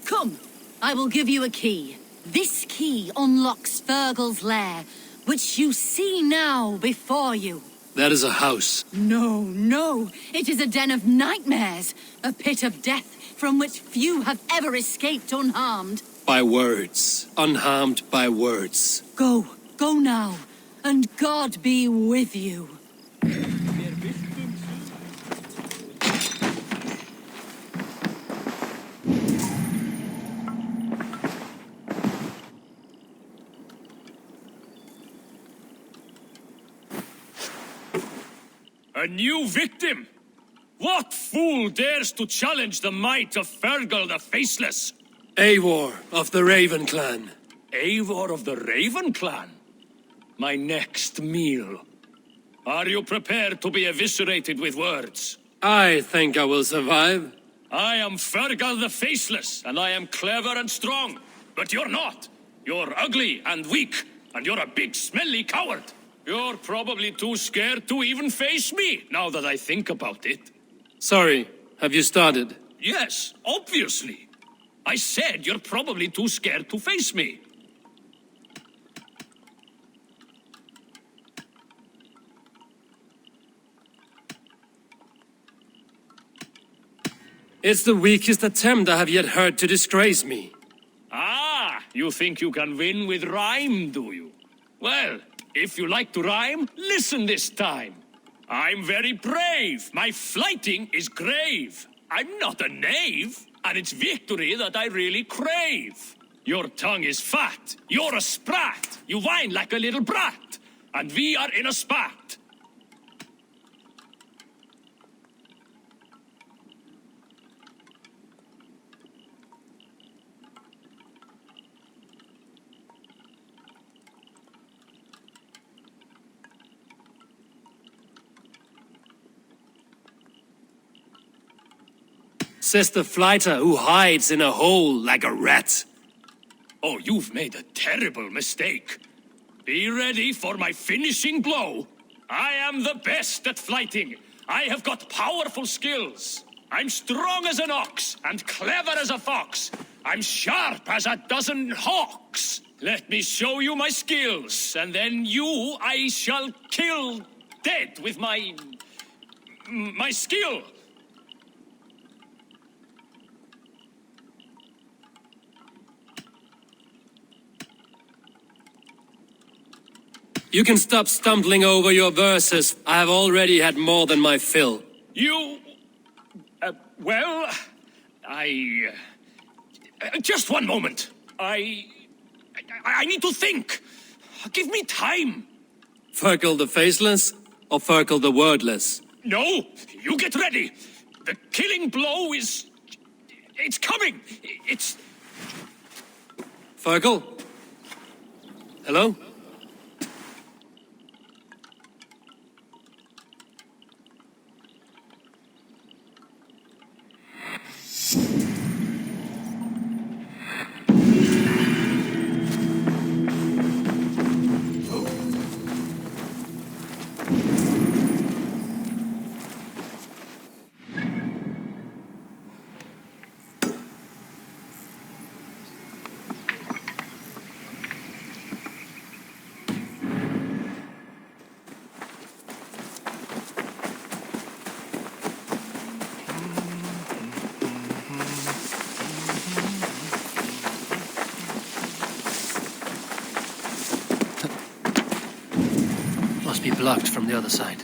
Come, I will give you a key. This key unlocks Fergal's lair, which you see now before you. That is a house. No, no. It is a den of nightmares. A pit of death from which few have ever escaped unharmed. By words. Unharmed by words. Go now. And God be with you. A new victim? What fool dares to challenge the might of Fergal the Faceless? Eivor of the Raven Clan. Eivor of the Raven Clan? My next meal. Are you prepared to be eviscerated with words? I think I will survive. I am Fergal the Faceless, and I am clever and strong. But you're not. You're ugly and weak, and you're a big smelly coward. You're probably too scared to even face me, now that I think about it. Sorry, have you started? Yes, obviously. I said you're probably too scared to face me. It's the weakest attempt I have yet heard to disgrace me. Ah, you think you can win with rhyme, do you? Well, if you like to rhyme, listen this time. I'm very brave. My flighting is grave. I'm not a knave, and it's victory that I really crave. Your tongue is fat. You're a sprat. You whine like a little brat. And we are in a spat. Says the flighter who hides in a hole like a rat. Oh, you've made a terrible mistake. Be ready for my finishing blow. I am the best at flighting. I have got powerful skills. I'm strong as an ox and clever as a fox. I'm sharp as a dozen hawks. Let me show you my skills, and then you I shall kill dead with my skill. You can stop stumbling over your verses. I have already had more than my fill. You... well... just one moment. I need to think. Give me time. Fergal the Faceless or Fergal the Wordless? No, you get ready. The killing blow is... it's coming. It's... Fergal? Hello? Must be blocked from the other side.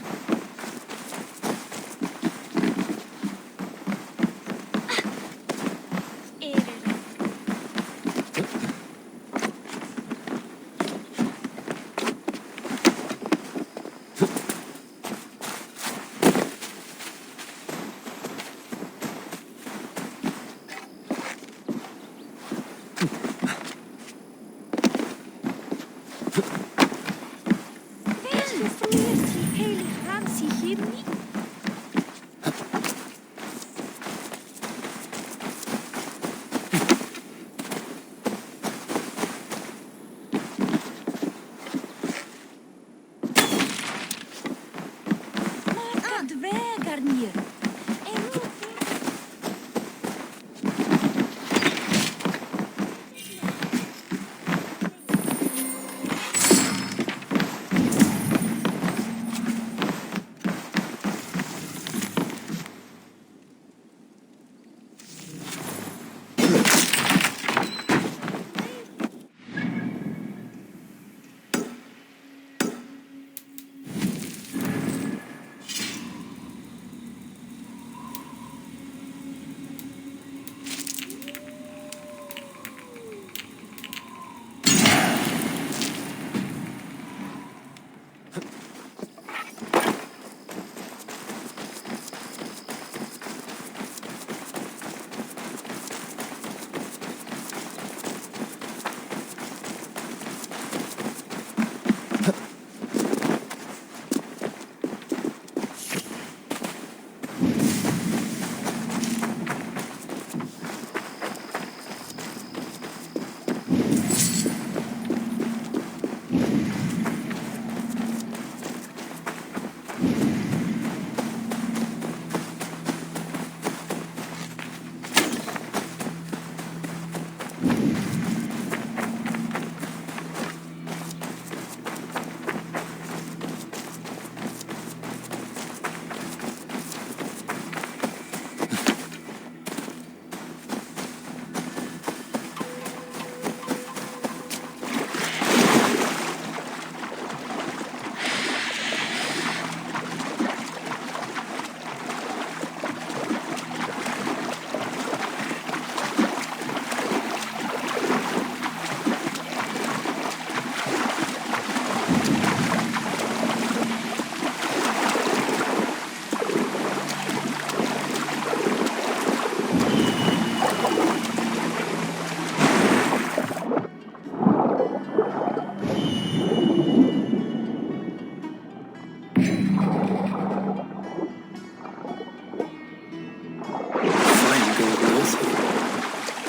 Fine golden oath.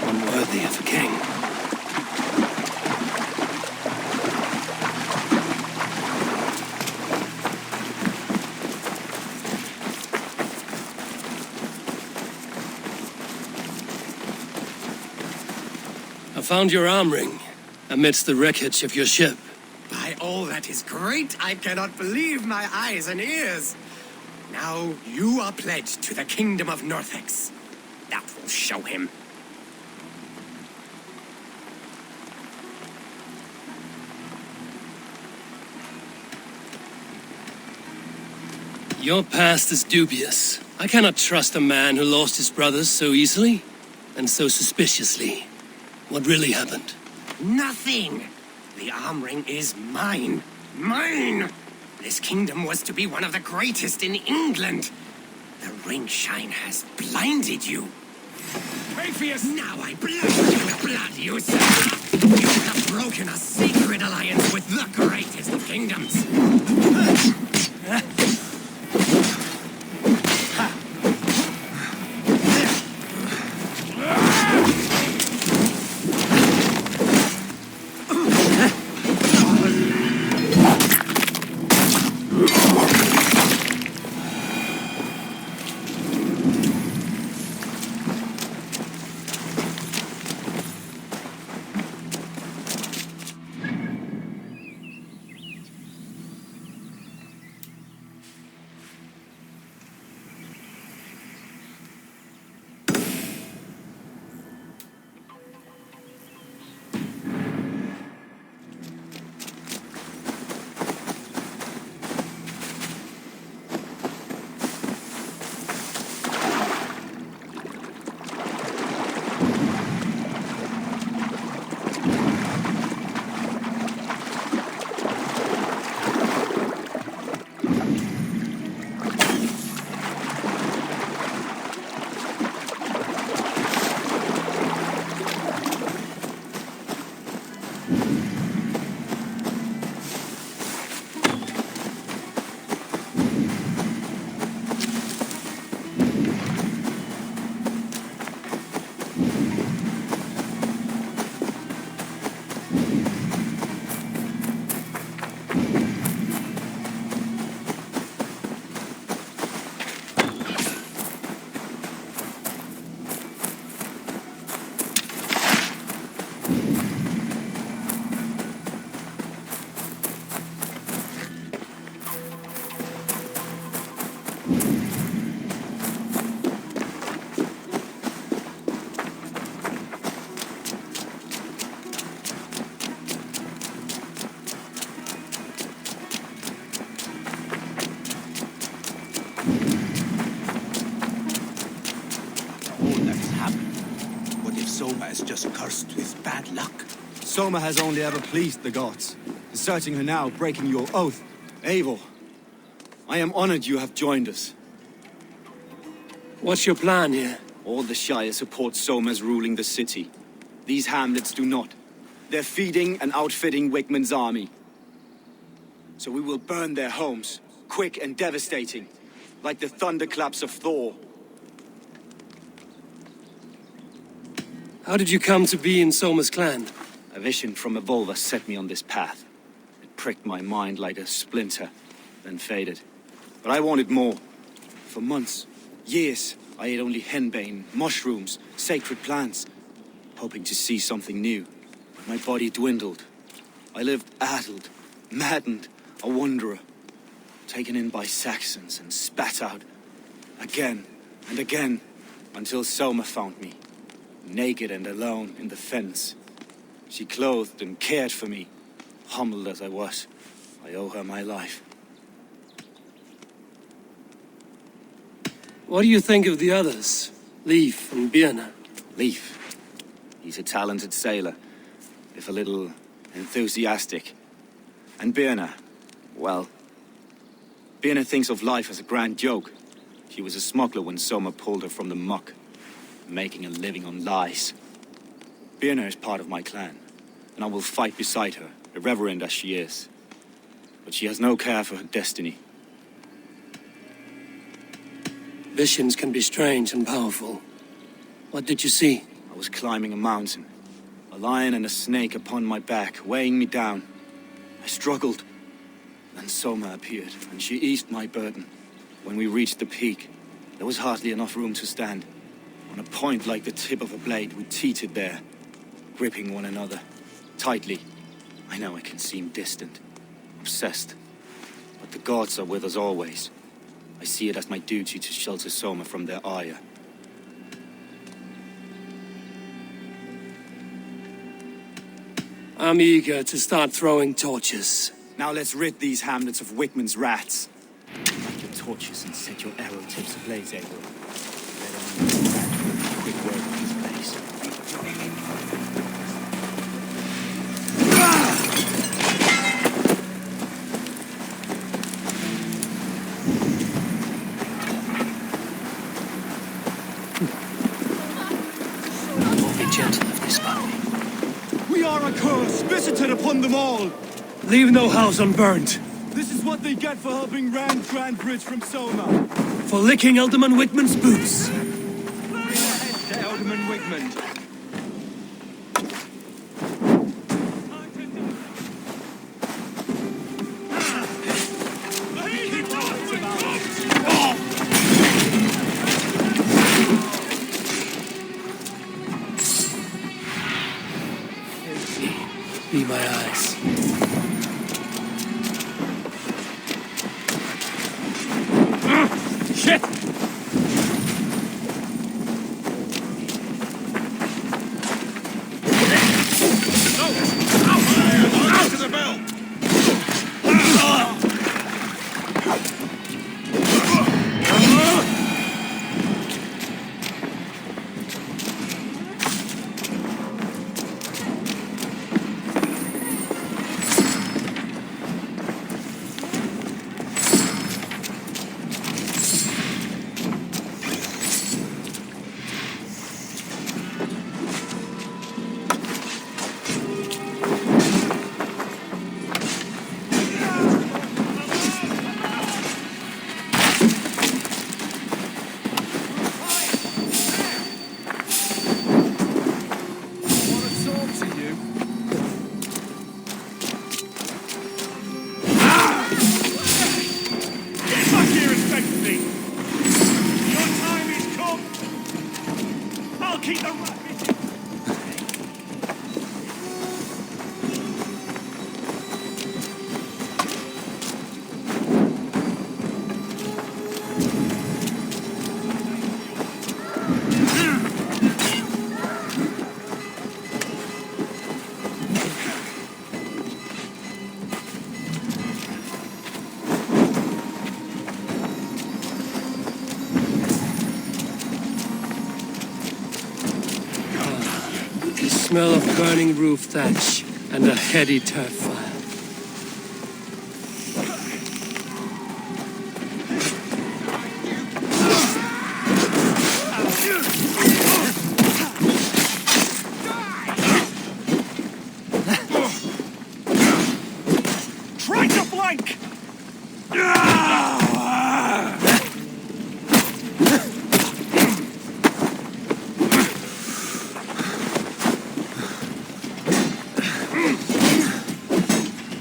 Unworthy of a king. I found your arm ring amidst the wreckage of your ship. By all that is great, I cannot believe my eyes and ears. Now you are pledged to the kingdom of Northex. That will show him. Your past is dubious. I cannot trust a man who lost his brothers so easily and so suspiciously. What really happened? Nothing. The arm ring is mine. Mine! This kingdom was to be one of the greatest in England. The ring shine has blinded you. Now I bless you with blood, you sir! You have broken a sacred alliance with the greatest of kingdoms. Soma is just cursed with bad luck. Soma has only ever pleased the gods. Deserting her now, breaking your oath. Eivor, I am honored you have joined us. What's your plan here? All the Shire support Soma's ruling the city. These hamlets do not. They're feeding and outfitting Wigmund's army. So we will burn their homes, quick and devastating, like the thunderclaps of Thor. How did you come to be in Soma's clan? A vision from Evolva set me on this path. It pricked my mind like a splinter, then faded. But I wanted more. For months, years, I ate only henbane, mushrooms, sacred plants, hoping to see something new. My body dwindled. I lived addled, maddened, a wanderer, taken in by Saxons and spat out again and again until Soma found me, naked and alone in the fens. She clothed and cared for me, humbled as I was. I owe her my life. What do you think of the others? Leif and Birna? Leif. He's a talented sailor, if a little enthusiastic. And Birna, well, Birna thinks of life as a grand joke. She was a smuggler when Soma pulled her from the muck, making a living on lies. Birna is part of my clan, and I will fight beside her, irreverent as she is. But she has no care for her destiny. Visions can be strange and powerful. What did you see? I was climbing a mountain. A lion and a snake upon my back, weighing me down. I struggled. Then Soma appeared, and she eased my burden. When we reached the peak, there was hardly enough room to stand. On a point like the tip of a blade, we teetered there, gripping one another, tightly. I know I can seem distant, obsessed, but the gods are with us always. I see it as my duty to shelter Soma from their ire. I'm eager to start throwing torches. Now let's rid these hamlets of Wickman's rats. Light your torches and set your arrow tips ablaze, Abel. Quick word of this place. Be gentle of this bow. We are a curse visited upon them all. Leave no house unburned. This is what they get for helping Rand Grand Bridge from Soma. For licking Alderman Wickman's boots. Bring ahead to Alderman Wickman. Be my eyes. Shit! Out to the bell! Smell of burning roof thatch and a heady turf fire. Try to flank!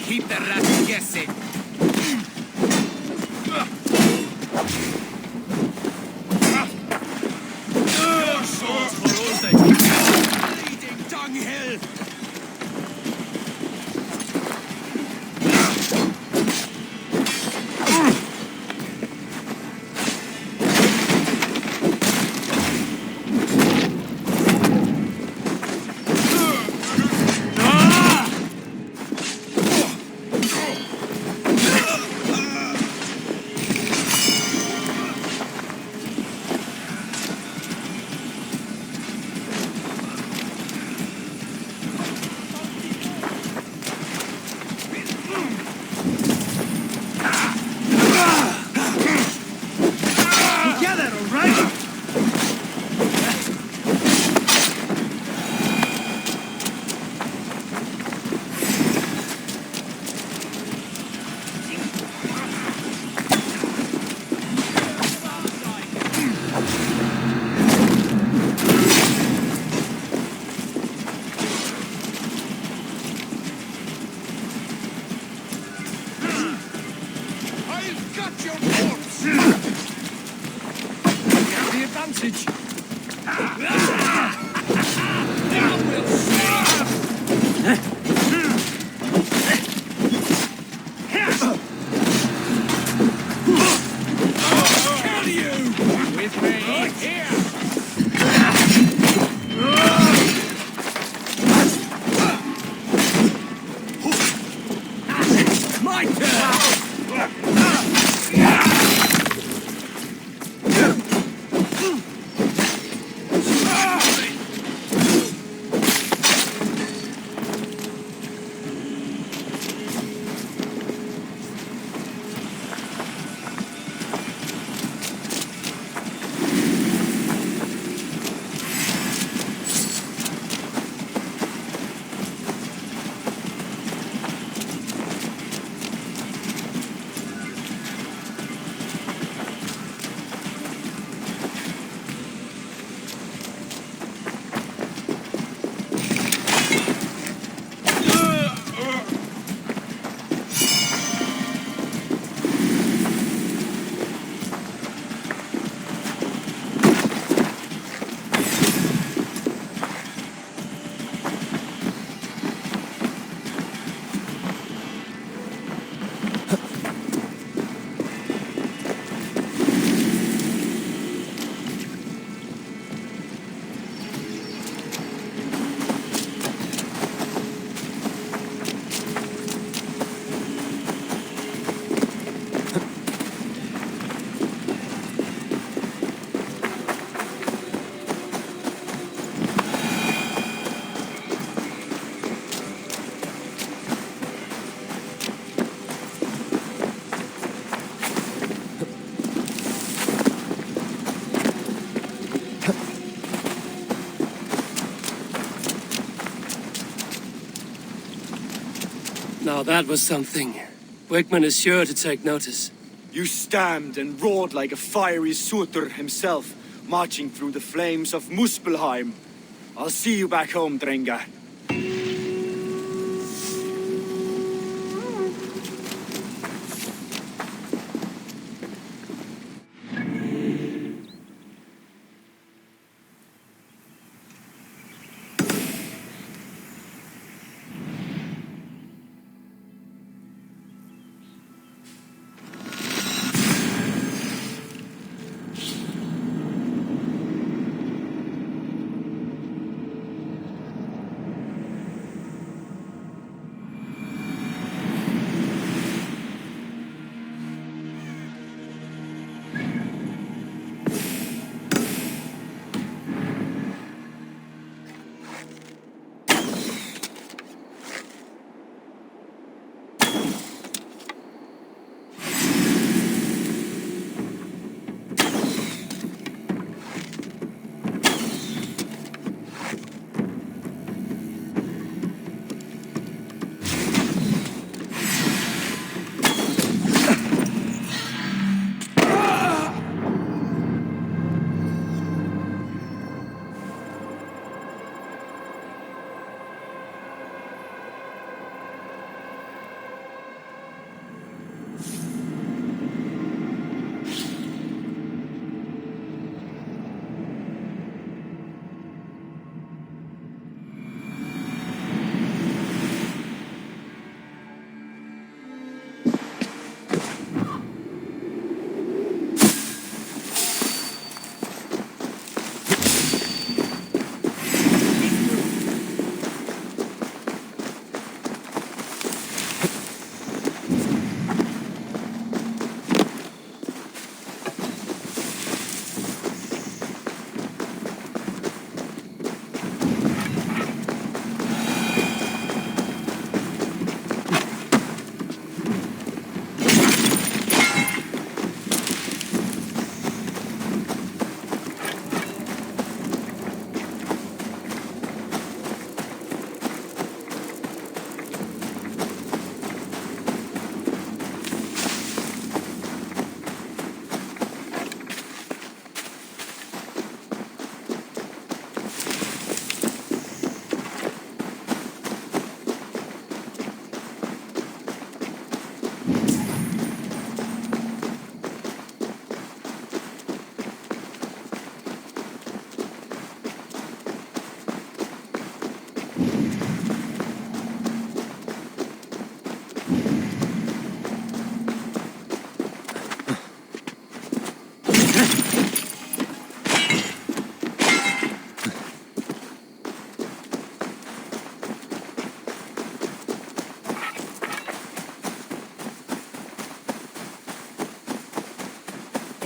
Keep the rats guessing. Bleeding dunghill! got your corpse! You have the advantage. Now we'll see! Kill you! With me, here! My turn! Now that was something. Wigmund is sure to take notice. You stamped and roared like a fiery Surtur himself, marching through the flames of Muspelheim. I'll see you back home, Drenga.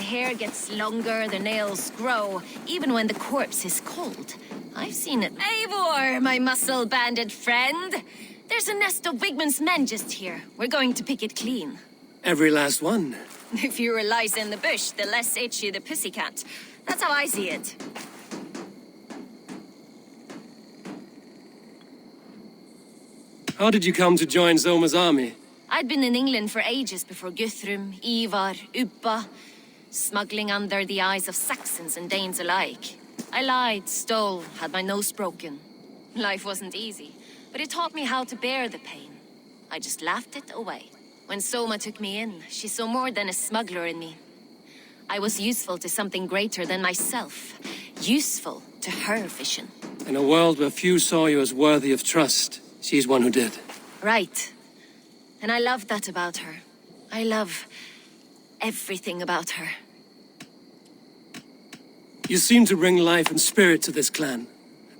hair gets longer, the nails grow, even when the corpse is cold. I've seen it. Eivor, my muscle-banded friend! There's a nest of Wigmund's men just here. We're going to pick it clean. Every last one. The fewer lies in the bush, the less itchy the pussycat. That's how I see it. How did you come to join Zoma's army? I'd been in England for ages before Guthrum, Ivar, Ubba, smuggling under the eyes of Saxons and Danes alike. I lied, stole, had my nose broken. Life wasn't easy, but it taught me how to bear the pain. I just laughed it away. When Soma took me in, she saw more than a smuggler in me. I was useful to something greater than myself. Useful to her vision. In a world where few saw you as worthy of trust, she's one who did. Right. And I love that about her. I love everything about her. You seem to bring life and spirit to this clan.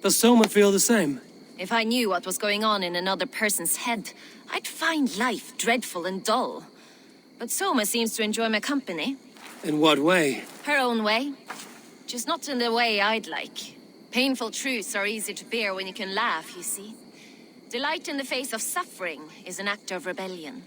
Does Soma feel the same? If I knew what was going on in another person's head, I'd find life dreadful and dull. But Soma seems to enjoy my company. In what way? Her own way. Just not in the way I'd like. Painful truths are easy to bear when you can laugh, you see. Delight in the face of suffering is an act of rebellion.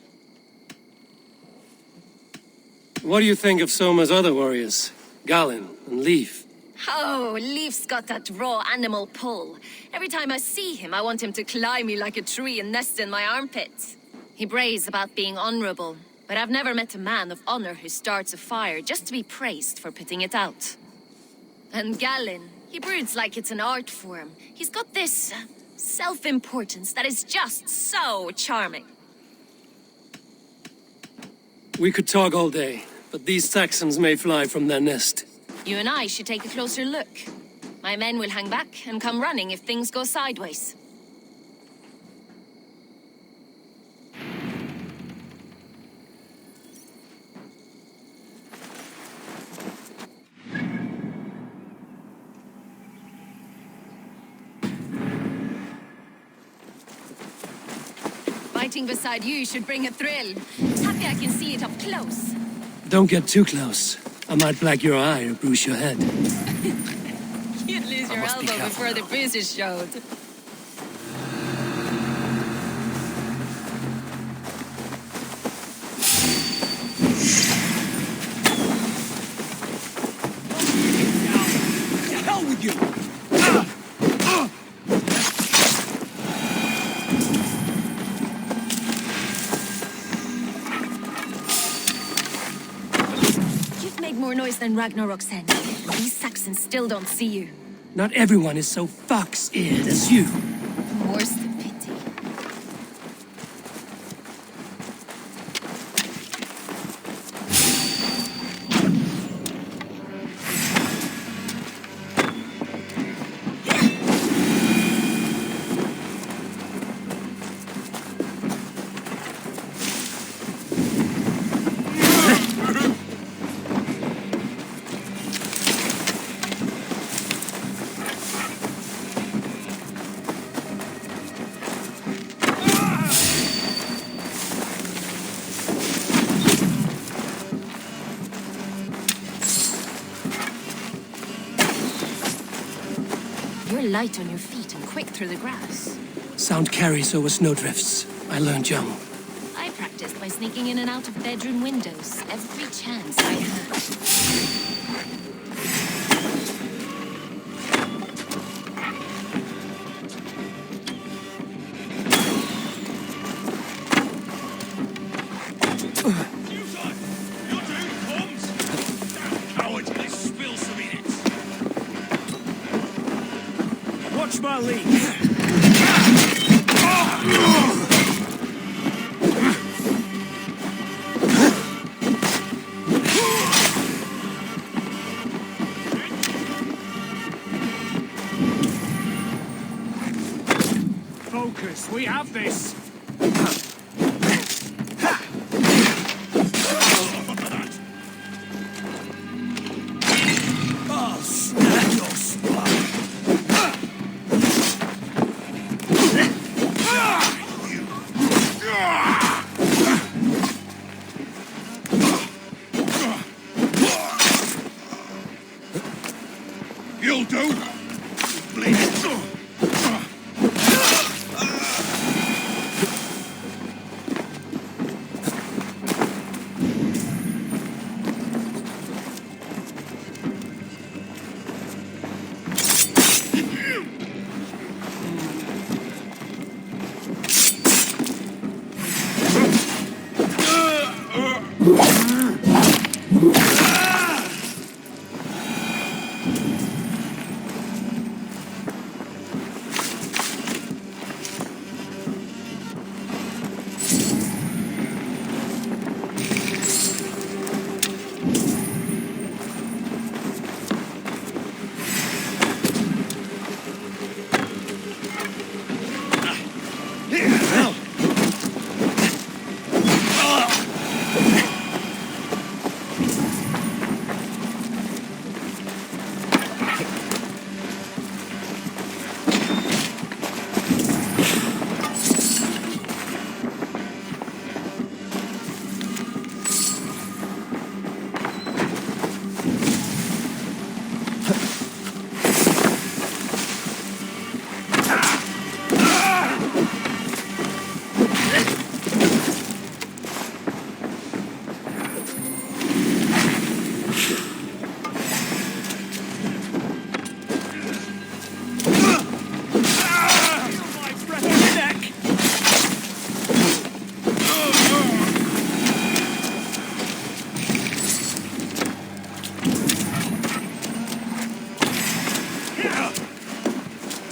What do you think of Soma's other warriors? Galin and Leaf? Oh, Leaf's got that raw animal pull. Every time I see him, I want him to climb me like a tree and nest in my armpits. He brays about being honorable, but I've never met a man of honor who starts a fire just to be praised for putting it out. And Galin, he broods like it's an art form. He's got this self-importance that is just so charming. We could talk all day, but these Saxons may fly from their nest. You and I should take a closer look. My men will hang back and come running if things go sideways. Fighting beside you should bring a thrill. Happy I can see it up close. Don't get too close. I might black your eye or bruise your head. You'd lose your elbow before the bruises showed. To hell with you! More noise than Ragnarok sent. These Saxons still don't see you. Not everyone is so fox-eared as you. More's the pity. You're light on your feet and quick through the grass. Sound carries over snowdrifts. I learned young. I practiced by sneaking in and out of bedroom windows every chance I had. Watch my lead. Focus, we have this. I'll snap your spine. You'll do! Bleed.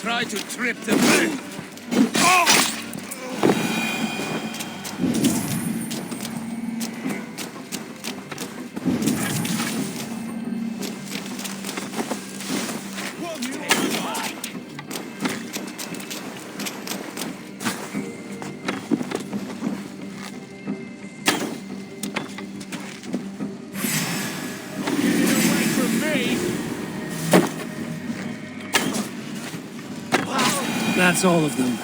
Try to trip the bird. That's all of them.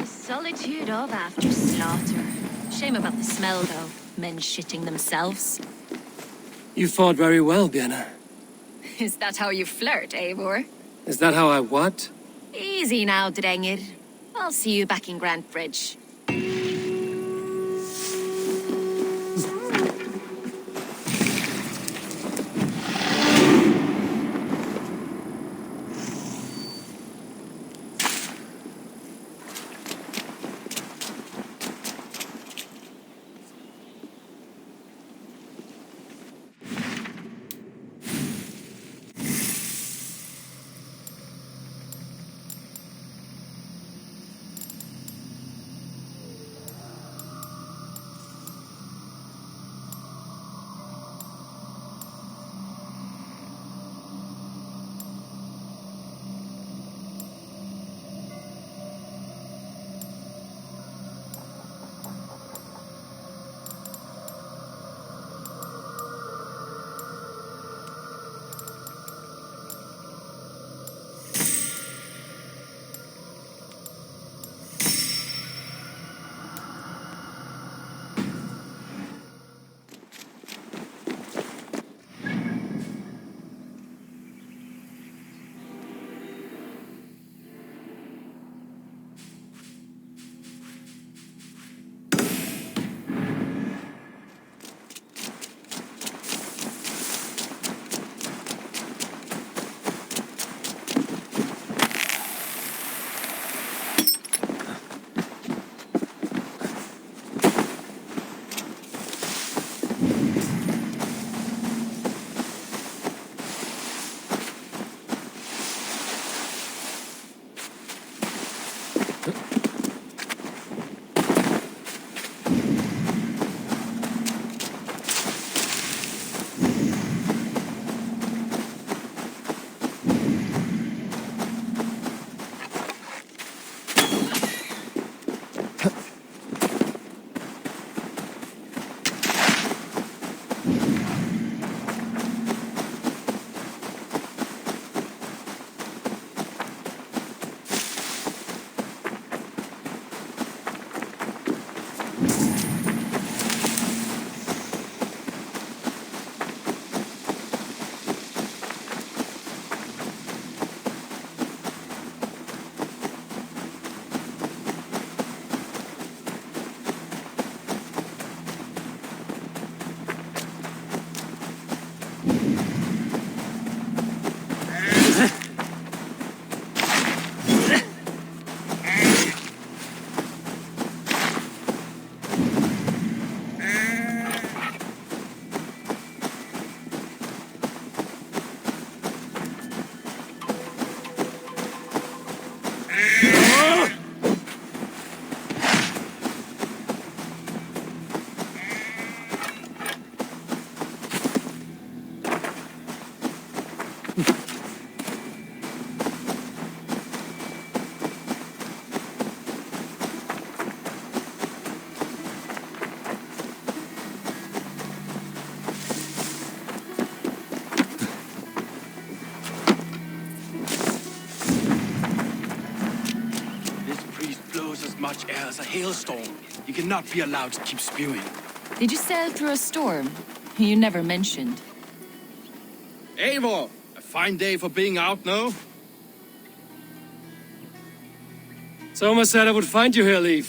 Solitude of after slaughter. Shame about the smell, though. Men shitting themselves. You fought very well, Bienna. Is that how you flirt, Eivor? Is that how I what? Easy now, Drengir. I'll see you back in Grand Bridge. much air as a hailstorm. You cannot be allowed to keep spewing. Did you sail through a storm? You never mentioned. Eivor! A fine day for being out, no? Soma said I would find you here, Leif.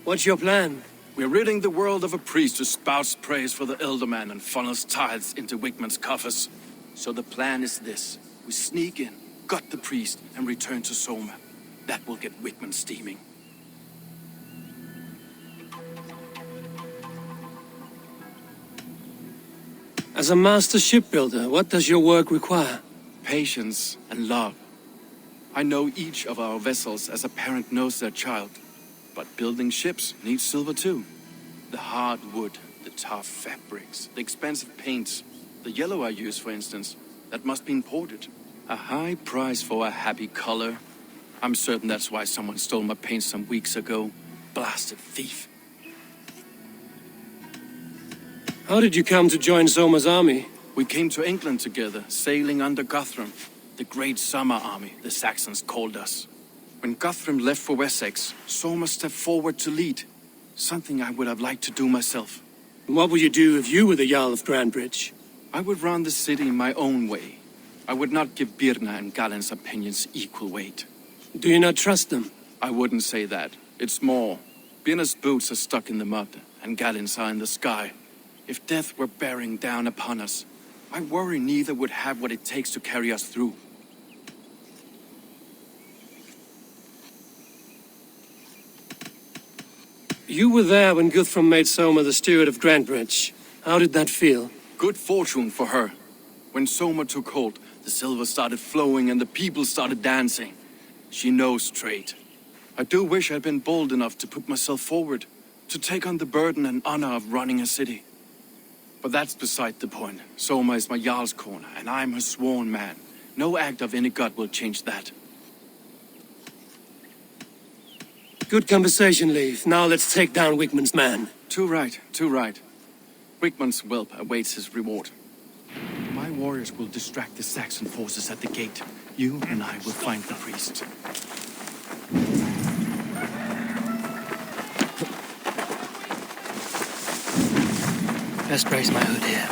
What's your plan? We're ridding the world of a priest who spouts praise for the Elderman and funnels tithes into Wigman's coffers. So the plan is this. We sneak in, gut the priest, and return to Soma. That will get Wigman steaming. As a master shipbuilder, what does your work require? Patience and love. I know each of our vessels as a parent knows their child. But building ships needs silver too. The hard wood, the tough fabrics, the expensive paints. The yellow I use, for instance, that must be imported. A high price for a happy color. I'm certain that's why someone stole my paint some weeks ago. Blasted thief. How did you come to join Soma's army? We came to England together, sailing under Guthrum. The Great Summer Army, the Saxons called us. When Guthrum left for Wessex, Soma stepped forward to lead. Something I would have liked to do myself. What would you do if you were the Jarl of Grandbridge? I would run the city my own way. I would not give Birna and Galen's opinions equal weight. Do you not trust them? I wouldn't say that. It's more. Birna's boots are stuck in the mud, and Galen's are in the sky. If death were bearing down upon us, I worry neither would have what it takes to carry us through. You were there when Guthrum made Soma the steward of Grandbridge. How did that feel? Good fortune for her. When Soma took hold, the silver started flowing and the people started dancing. She knows trade. I do wish I'd been bold enough to put myself forward, to take on the burden and honor of running a city. But that's beside the point. Soma is my Jarl's corner, and I'm her sworn man. No act of any god will change that. Good conversation, Leif. Now let's take down Wigman's man. Too right, too right. Wigman's whelp awaits his reward. My warriors will distract the Saxon forces at the gate. You and I will find the priest. Best brace my hood here.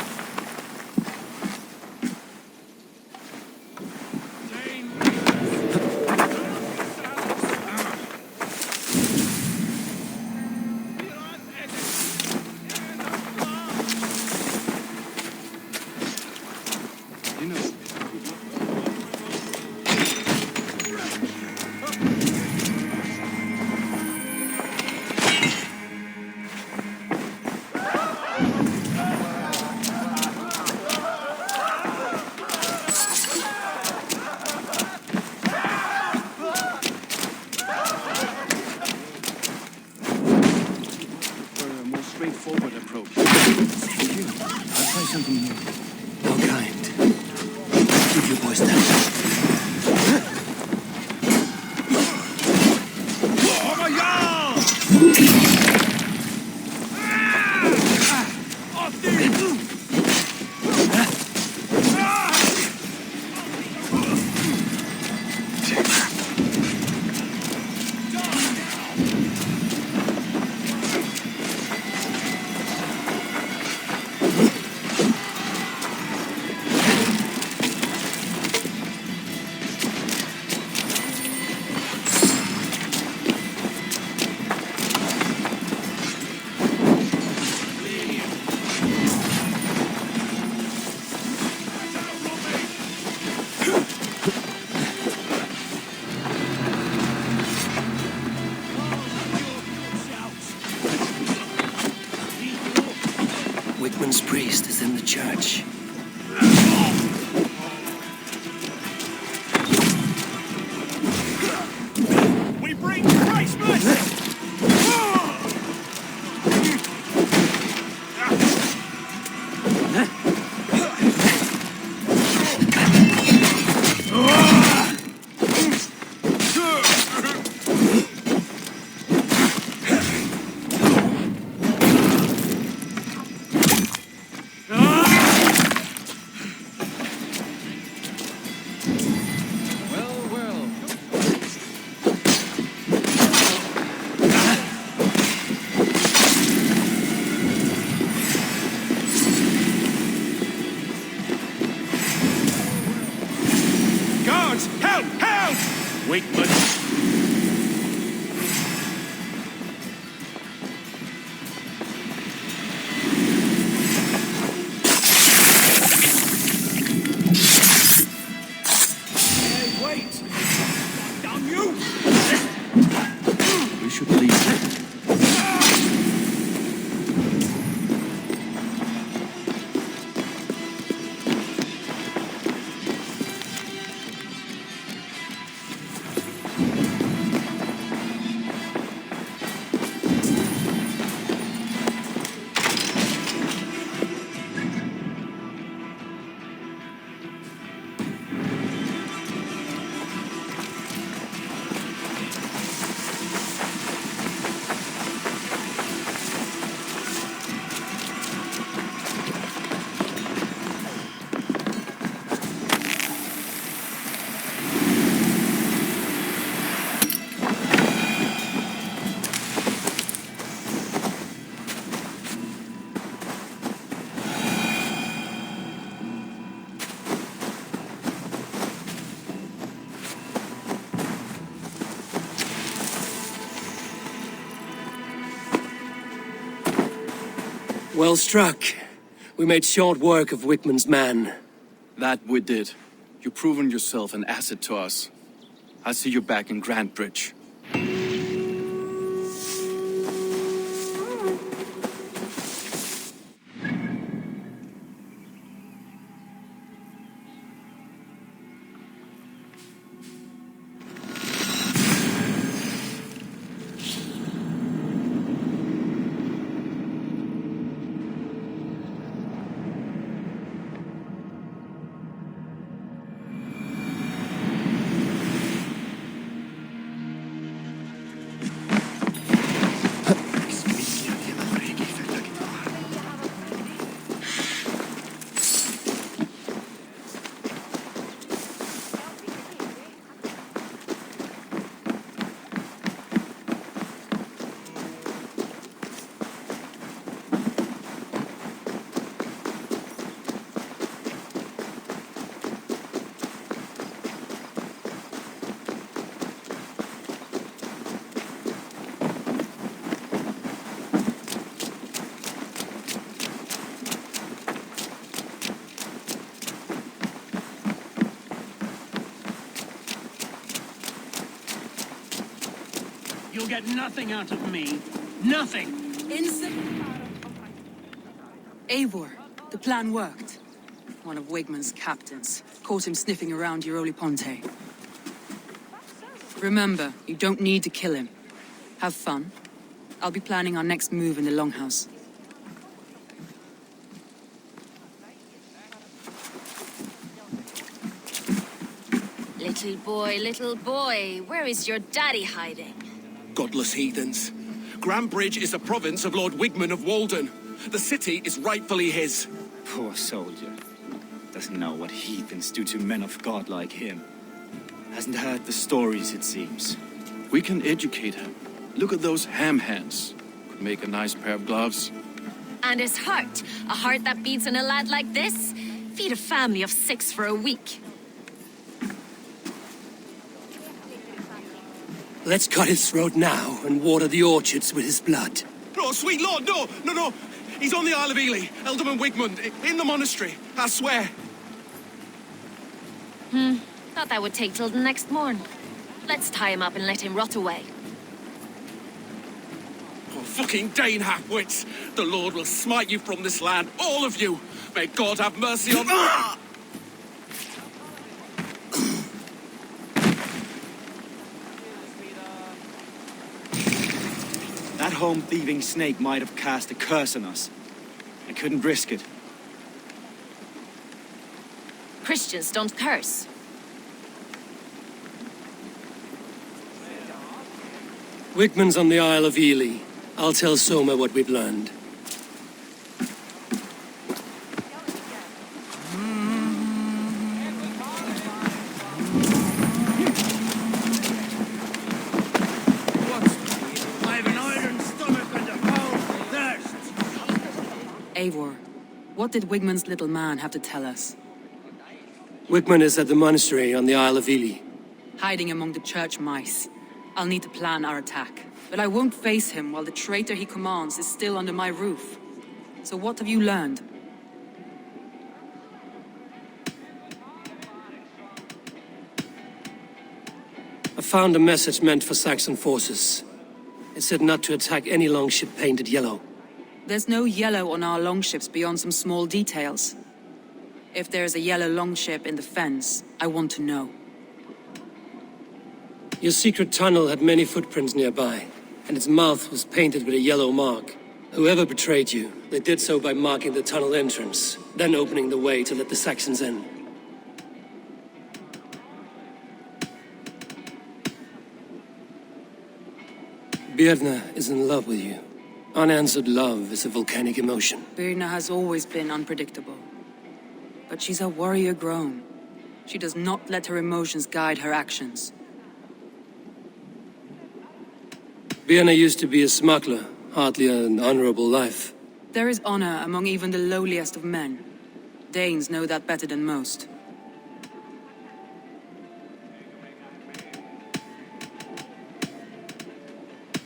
Straightforward approach. Thank you. I'll try something new. No kind. Keep your voice down. Wigman's priest is in the church. We bring Christ mercy! Well struck. We made short work of Wickman's man. That we did. You've proven yourself an asset to us. I'll see you back in Grantbridge. You'll get nothing out of me. Nothing! Eivor, the plan worked. One of Wigman's captains caught him sniffing around Euroli Ponte. Remember, you don't need to kill him. Have fun. I'll be planning our next move in the Longhouse. Little boy, where is your daddy hiding? Godless heathens. Grantbridge is a province of Lord Wigman of Walden. The city is rightfully his. Poor soldier. Doesn't know what heathens do to men of God like him. Hasn't heard the stories, it seems. We can educate him. Look at those ham hands. Could make a nice pair of gloves. And his heart. A heart that beats in a lad like this? Feed a family of 6 for a week. Let's cut his throat now and water the orchards with his blood. No, sweet lord, no! He's on the Isle of Ely, Ealdorman Wigmund, in the monastery, I swear. Thought that would take till the next morn. Let's tie him up and let him rot away. Oh, fucking Dane half-wits! The Lord will smite you from this land, all of you! May God have mercy on... That home-thieving snake might have cast a curse on us. I couldn't risk it. Christians don't curse. Wigman's on the Isle of Ely. I'll tell Soma what we've learned. Eivor, what did Wigman's little man have to tell us? Wigman is at the monastery on the Isle of Ely. Hiding among the church mice. I'll need to plan our attack. But I won't face him while the traitor he commands is still under my roof. So what have you learned? I found a message meant for Saxon forces. It said not to attack any longship painted yellow. There's no yellow on our longships beyond some small details. If there's a yellow longship in the fens, I want to know. Your secret tunnel had many footprints nearby, and its mouth was painted with a yellow mark. Whoever betrayed you, they did so by marking the tunnel entrance, then opening the way to let the Saxons in. Birna is in love with you. Unanswered love is a volcanic emotion. Birna has always been unpredictable. But she's a warrior grown. She does not let her emotions guide her actions. Birna used to be a smuggler, hardly an honorable life. There is honor among even the lowliest of men. Danes know that better than most.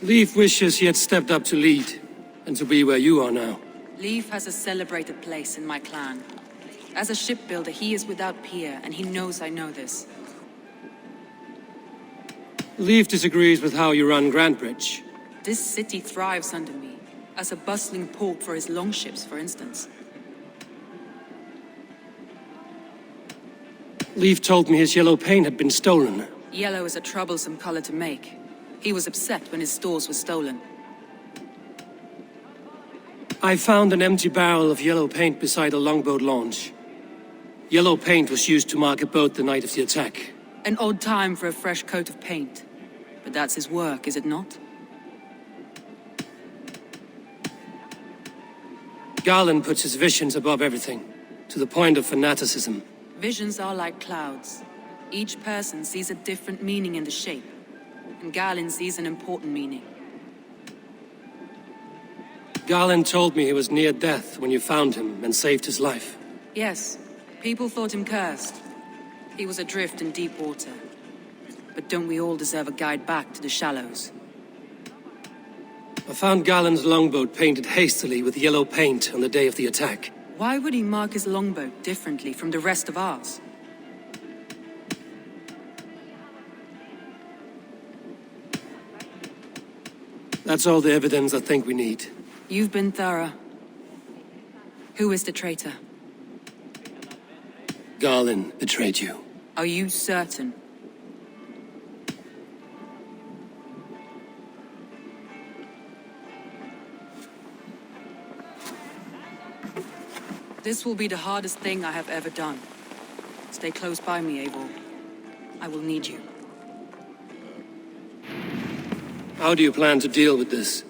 Leif wishes he had stepped up to lead, and to be where you are now. Leif has a celebrated place in my clan. As a shipbuilder, he is without peer, and he knows I know this. Leif disagrees with how you run Grantebridge. This city thrives under me, as a bustling port for his longships, for instance. Leif told me his yellow paint had been stolen. Yellow is a troublesome color to make. He was upset when his stores were stolen. I found an empty barrel of yellow paint beside a longboat launch. Yellow paint was used to mark a boat the night of the attack. An odd time for a fresh coat of paint. But that's his work, is it not? Garland puts his visions above everything, to the point of fanaticism. Visions are like clouds. Each person sees a different meaning in the shape, and Garland sees an important meaning. Garland told me he was near death when you found him and saved his life. Yes, people thought him cursed. He was adrift in deep water. But don't we all deserve a guide back to the shallows? I found Garland's longboat painted hastily with yellow paint on the day of the attack. Why would he mark his longboat differently from the rest of ours? That's all the evidence I think we need. You've been thorough. Who is the traitor? Garland betrayed you. Are you certain? This will be the hardest thing I have ever done. Stay close by me, Eivor. I will need you. How do you plan to deal with this?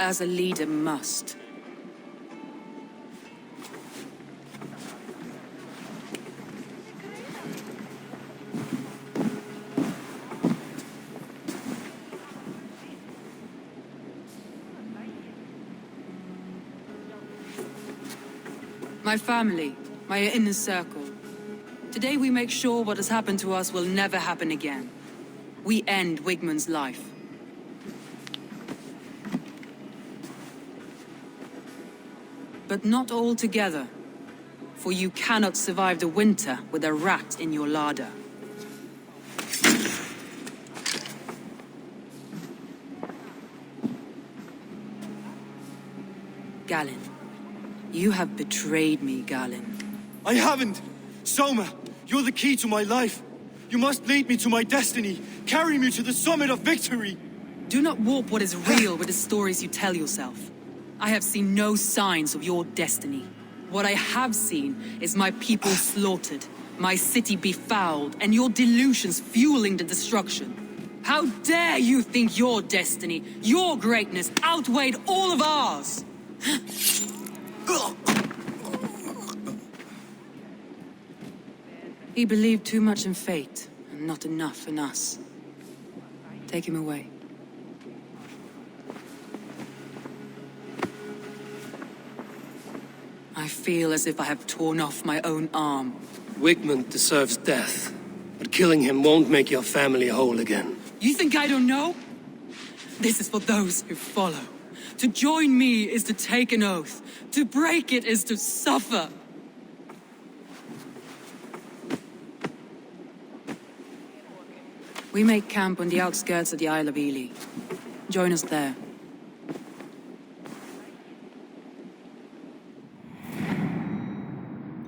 As a leader must. My family, my inner circle. Today we make sure what has happened to us will never happen again. We end Wigmund's life. But not all together. For you cannot survive the winter with a rat in your larder. Galen. You have betrayed me, Galen. I haven't! Soma, you're the key to my life. You must lead me to my destiny. Carry me to the summit of victory. Do not warp what is real with the stories you tell yourself. I have seen no signs of your destiny. What I have seen is my people slaughtered, my city befouled, and your delusions fueling the destruction. How dare you think your destiny, your greatness, outweighed all of ours? He believed too much in fate, and not enough in us. Take him away. I feel as if I have torn off my own arm. Wigmund deserves death, but killing him won't make your family whole again. You think I don't know? This is for those who follow. To join me is to take an oath. To break it is to suffer. We make camp on the outskirts of the Isle of Ely. Join us there.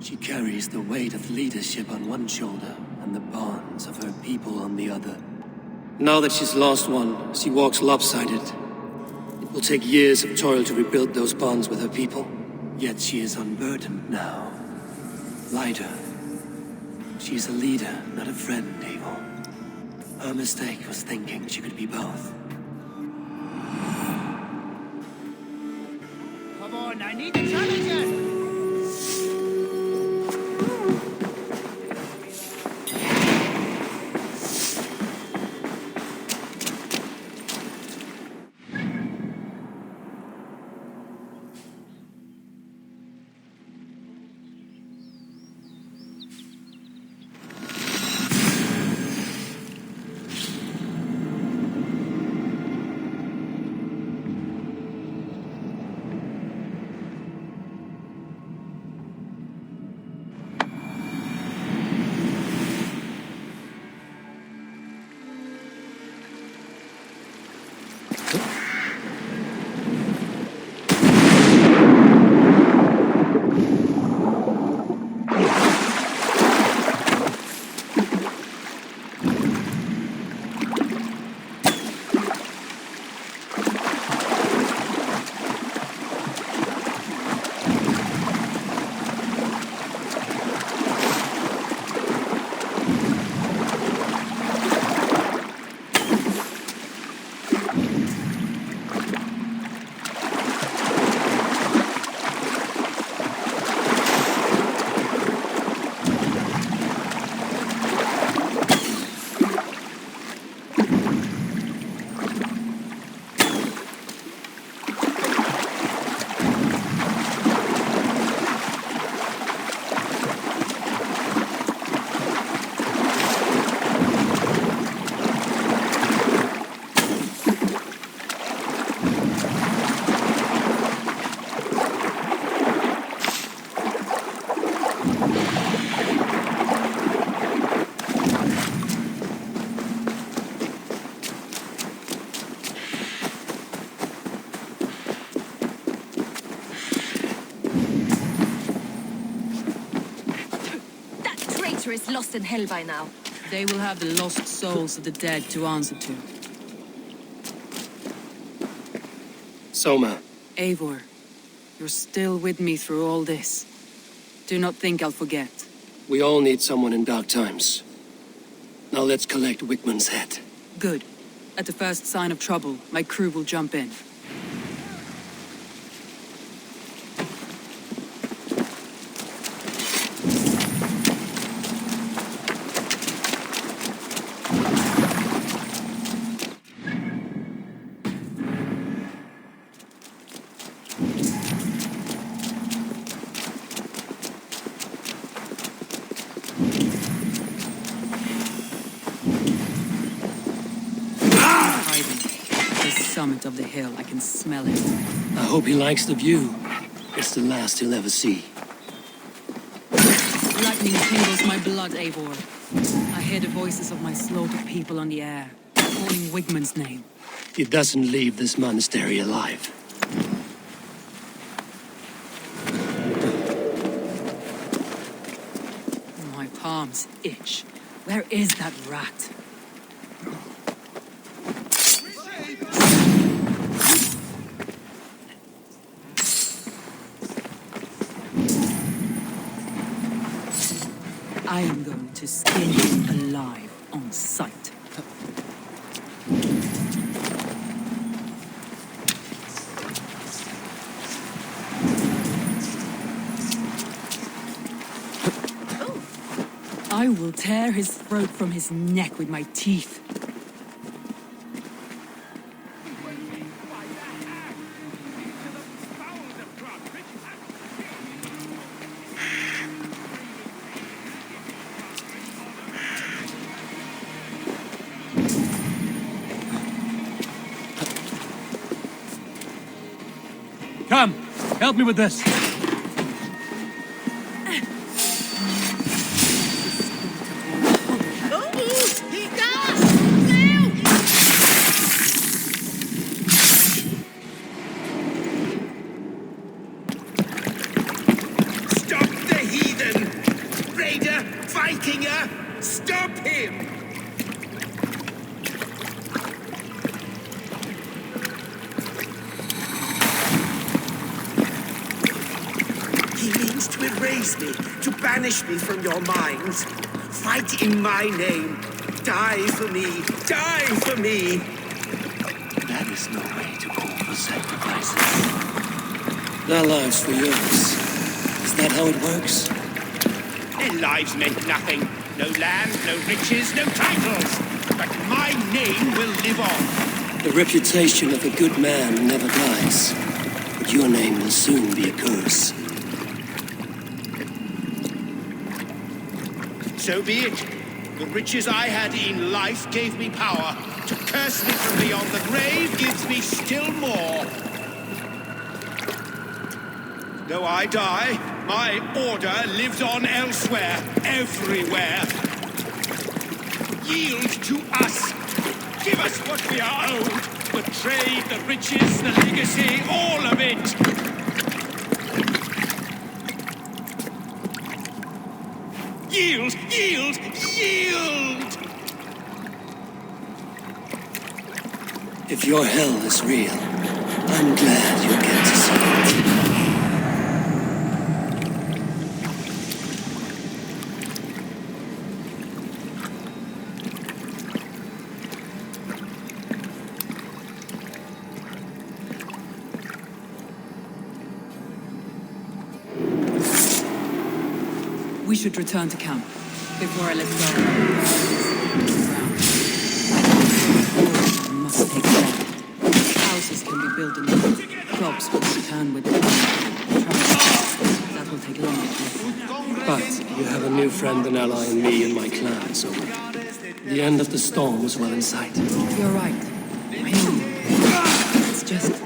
She carries the weight of leadership on one shoulder and the bonds of her people on the other. Now that she's lost one, she walks lopsided. It will take years of toil to rebuild those bonds with her people. Yet she is unburdened now. Lighter. She's a leader, not a friend, Eivor. Her mistake was thinking she could be both. Come on, I need a challenger! traitor is lost in hell by now. They will have the lost souls of the dead to answer to. Soma. Eivor, you're still with me through all this. Do not think I'll forget. We all need someone in dark times. Now let's collect Wigmund's head. Good. At the first sign of trouble, my crew will jump in. Summit of the hill. I can smell it. I hope he likes the view. It's the last he'll ever see. Lightning tingles my blood, Eivor. I hear the voices of my slaughtered people on the air, calling Wigmund's name. He doesn't leave this monastery alive. My palms itch. Where is that rat? I am going to skin him alive on sight. I will tear his throat from his neck with my teeth. Come, help me with this. Stop the heathen! Raider, Vikinger, stop him! He means to erase me, to banish me from your minds. Fight in my name. Die for me. Die for me. That is no way to call for sacrifices. Their lives for yours. Is that how it works? Their lives meant nothing. No land, no riches, no titles. But my name will live on. The reputation of a good man never dies. But your name will soon be a curse. So be it. The riches I had in life gave me power. To curse me from beyond the grave gives me still more. Though I die, my order lives on elsewhere, everywhere. Yield to us. Give us what we are owed. The trade, the riches, the legacy, all of it. Yield! Yield! Yield! If your hell is real, I'm glad you get to see it. We should return to camp before I let go. I must take care. Houses can be built in wood. Crops will return with the that will take longer. But you have a new friend and ally in me and my clan, so the end of the storm is well in sight. You're right. I know. It's just...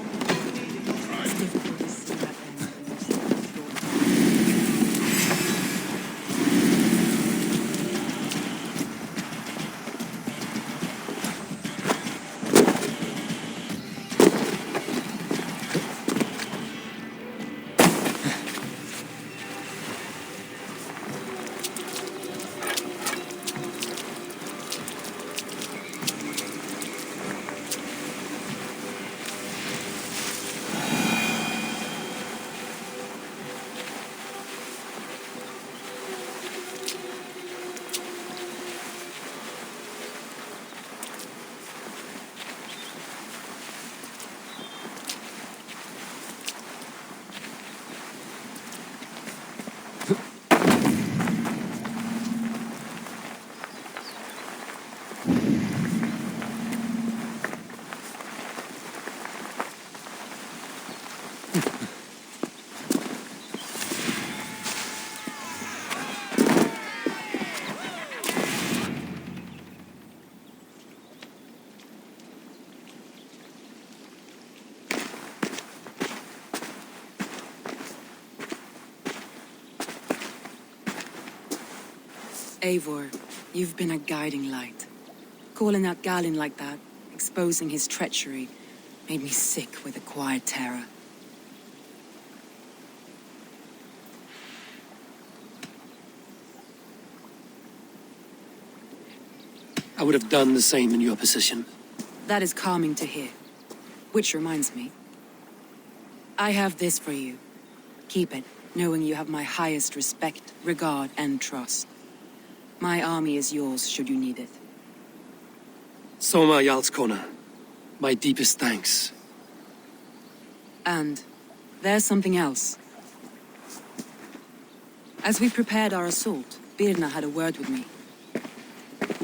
Eivor, you've been a guiding light. Calling out Galin like that, exposing his treachery, made me sick with a quiet terror. I would have done the same in your position. That is calming to hear. Which reminds me. I have this for you. Keep it, knowing you have my highest respect, regard, and trust. My army is yours should you need it. Soma Jarlskona, my deepest thanks. And there's something else. As we prepared our assault, Birna had a word with me.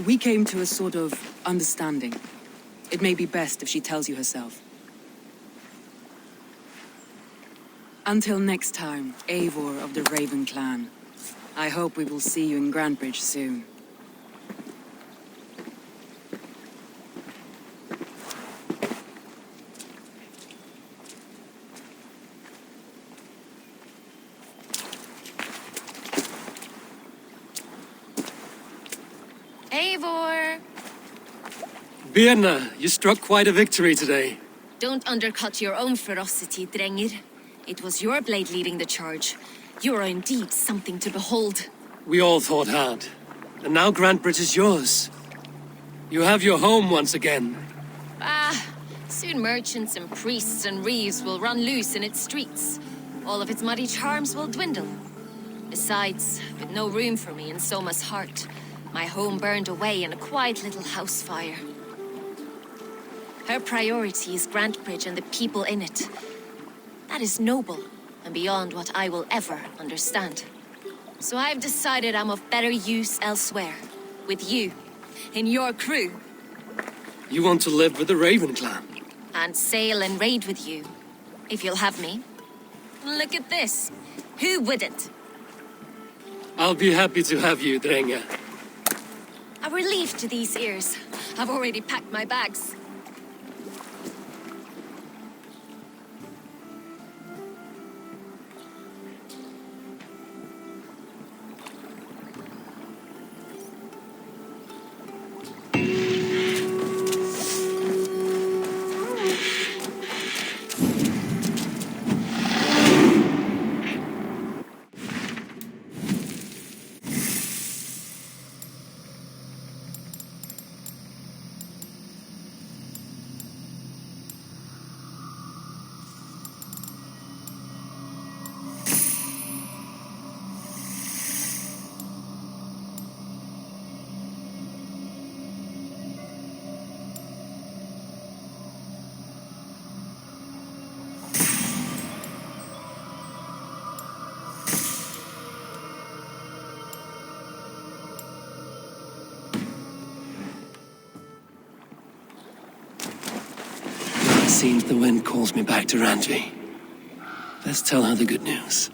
We came to a sort of understanding. It may be best if she tells you herself. Until next time, Eivor of the Raven Clan. I hope we will see you in Grantebridge soon. Eivor! Birna, you struck quite a victory today. Don't undercut your own ferocity, Drengir. It was your blade leading the charge. You are indeed something to behold. We all fought hard. And now Grantebridge is yours. You have your home once again. Soon merchants and priests and reeves will run loose in its streets. All of its muddy charms will dwindle. Besides, with no room for me in Soma's heart, my home burned away in a quiet little house fire. Her priority is Grantebridge and the people in it. That is noble, and beyond what I will ever understand. So I've decided I'm of better use elsewhere. With you, in your crew. You want to live with the Raven Clan? And sail and raid with you, if you'll have me. Look at this. Who wouldn't? I'll be happy to have you, Drenga. A relief to these ears. I've already packed my bags. Seems the wind calls me back to Randvi. Let's tell her the good news.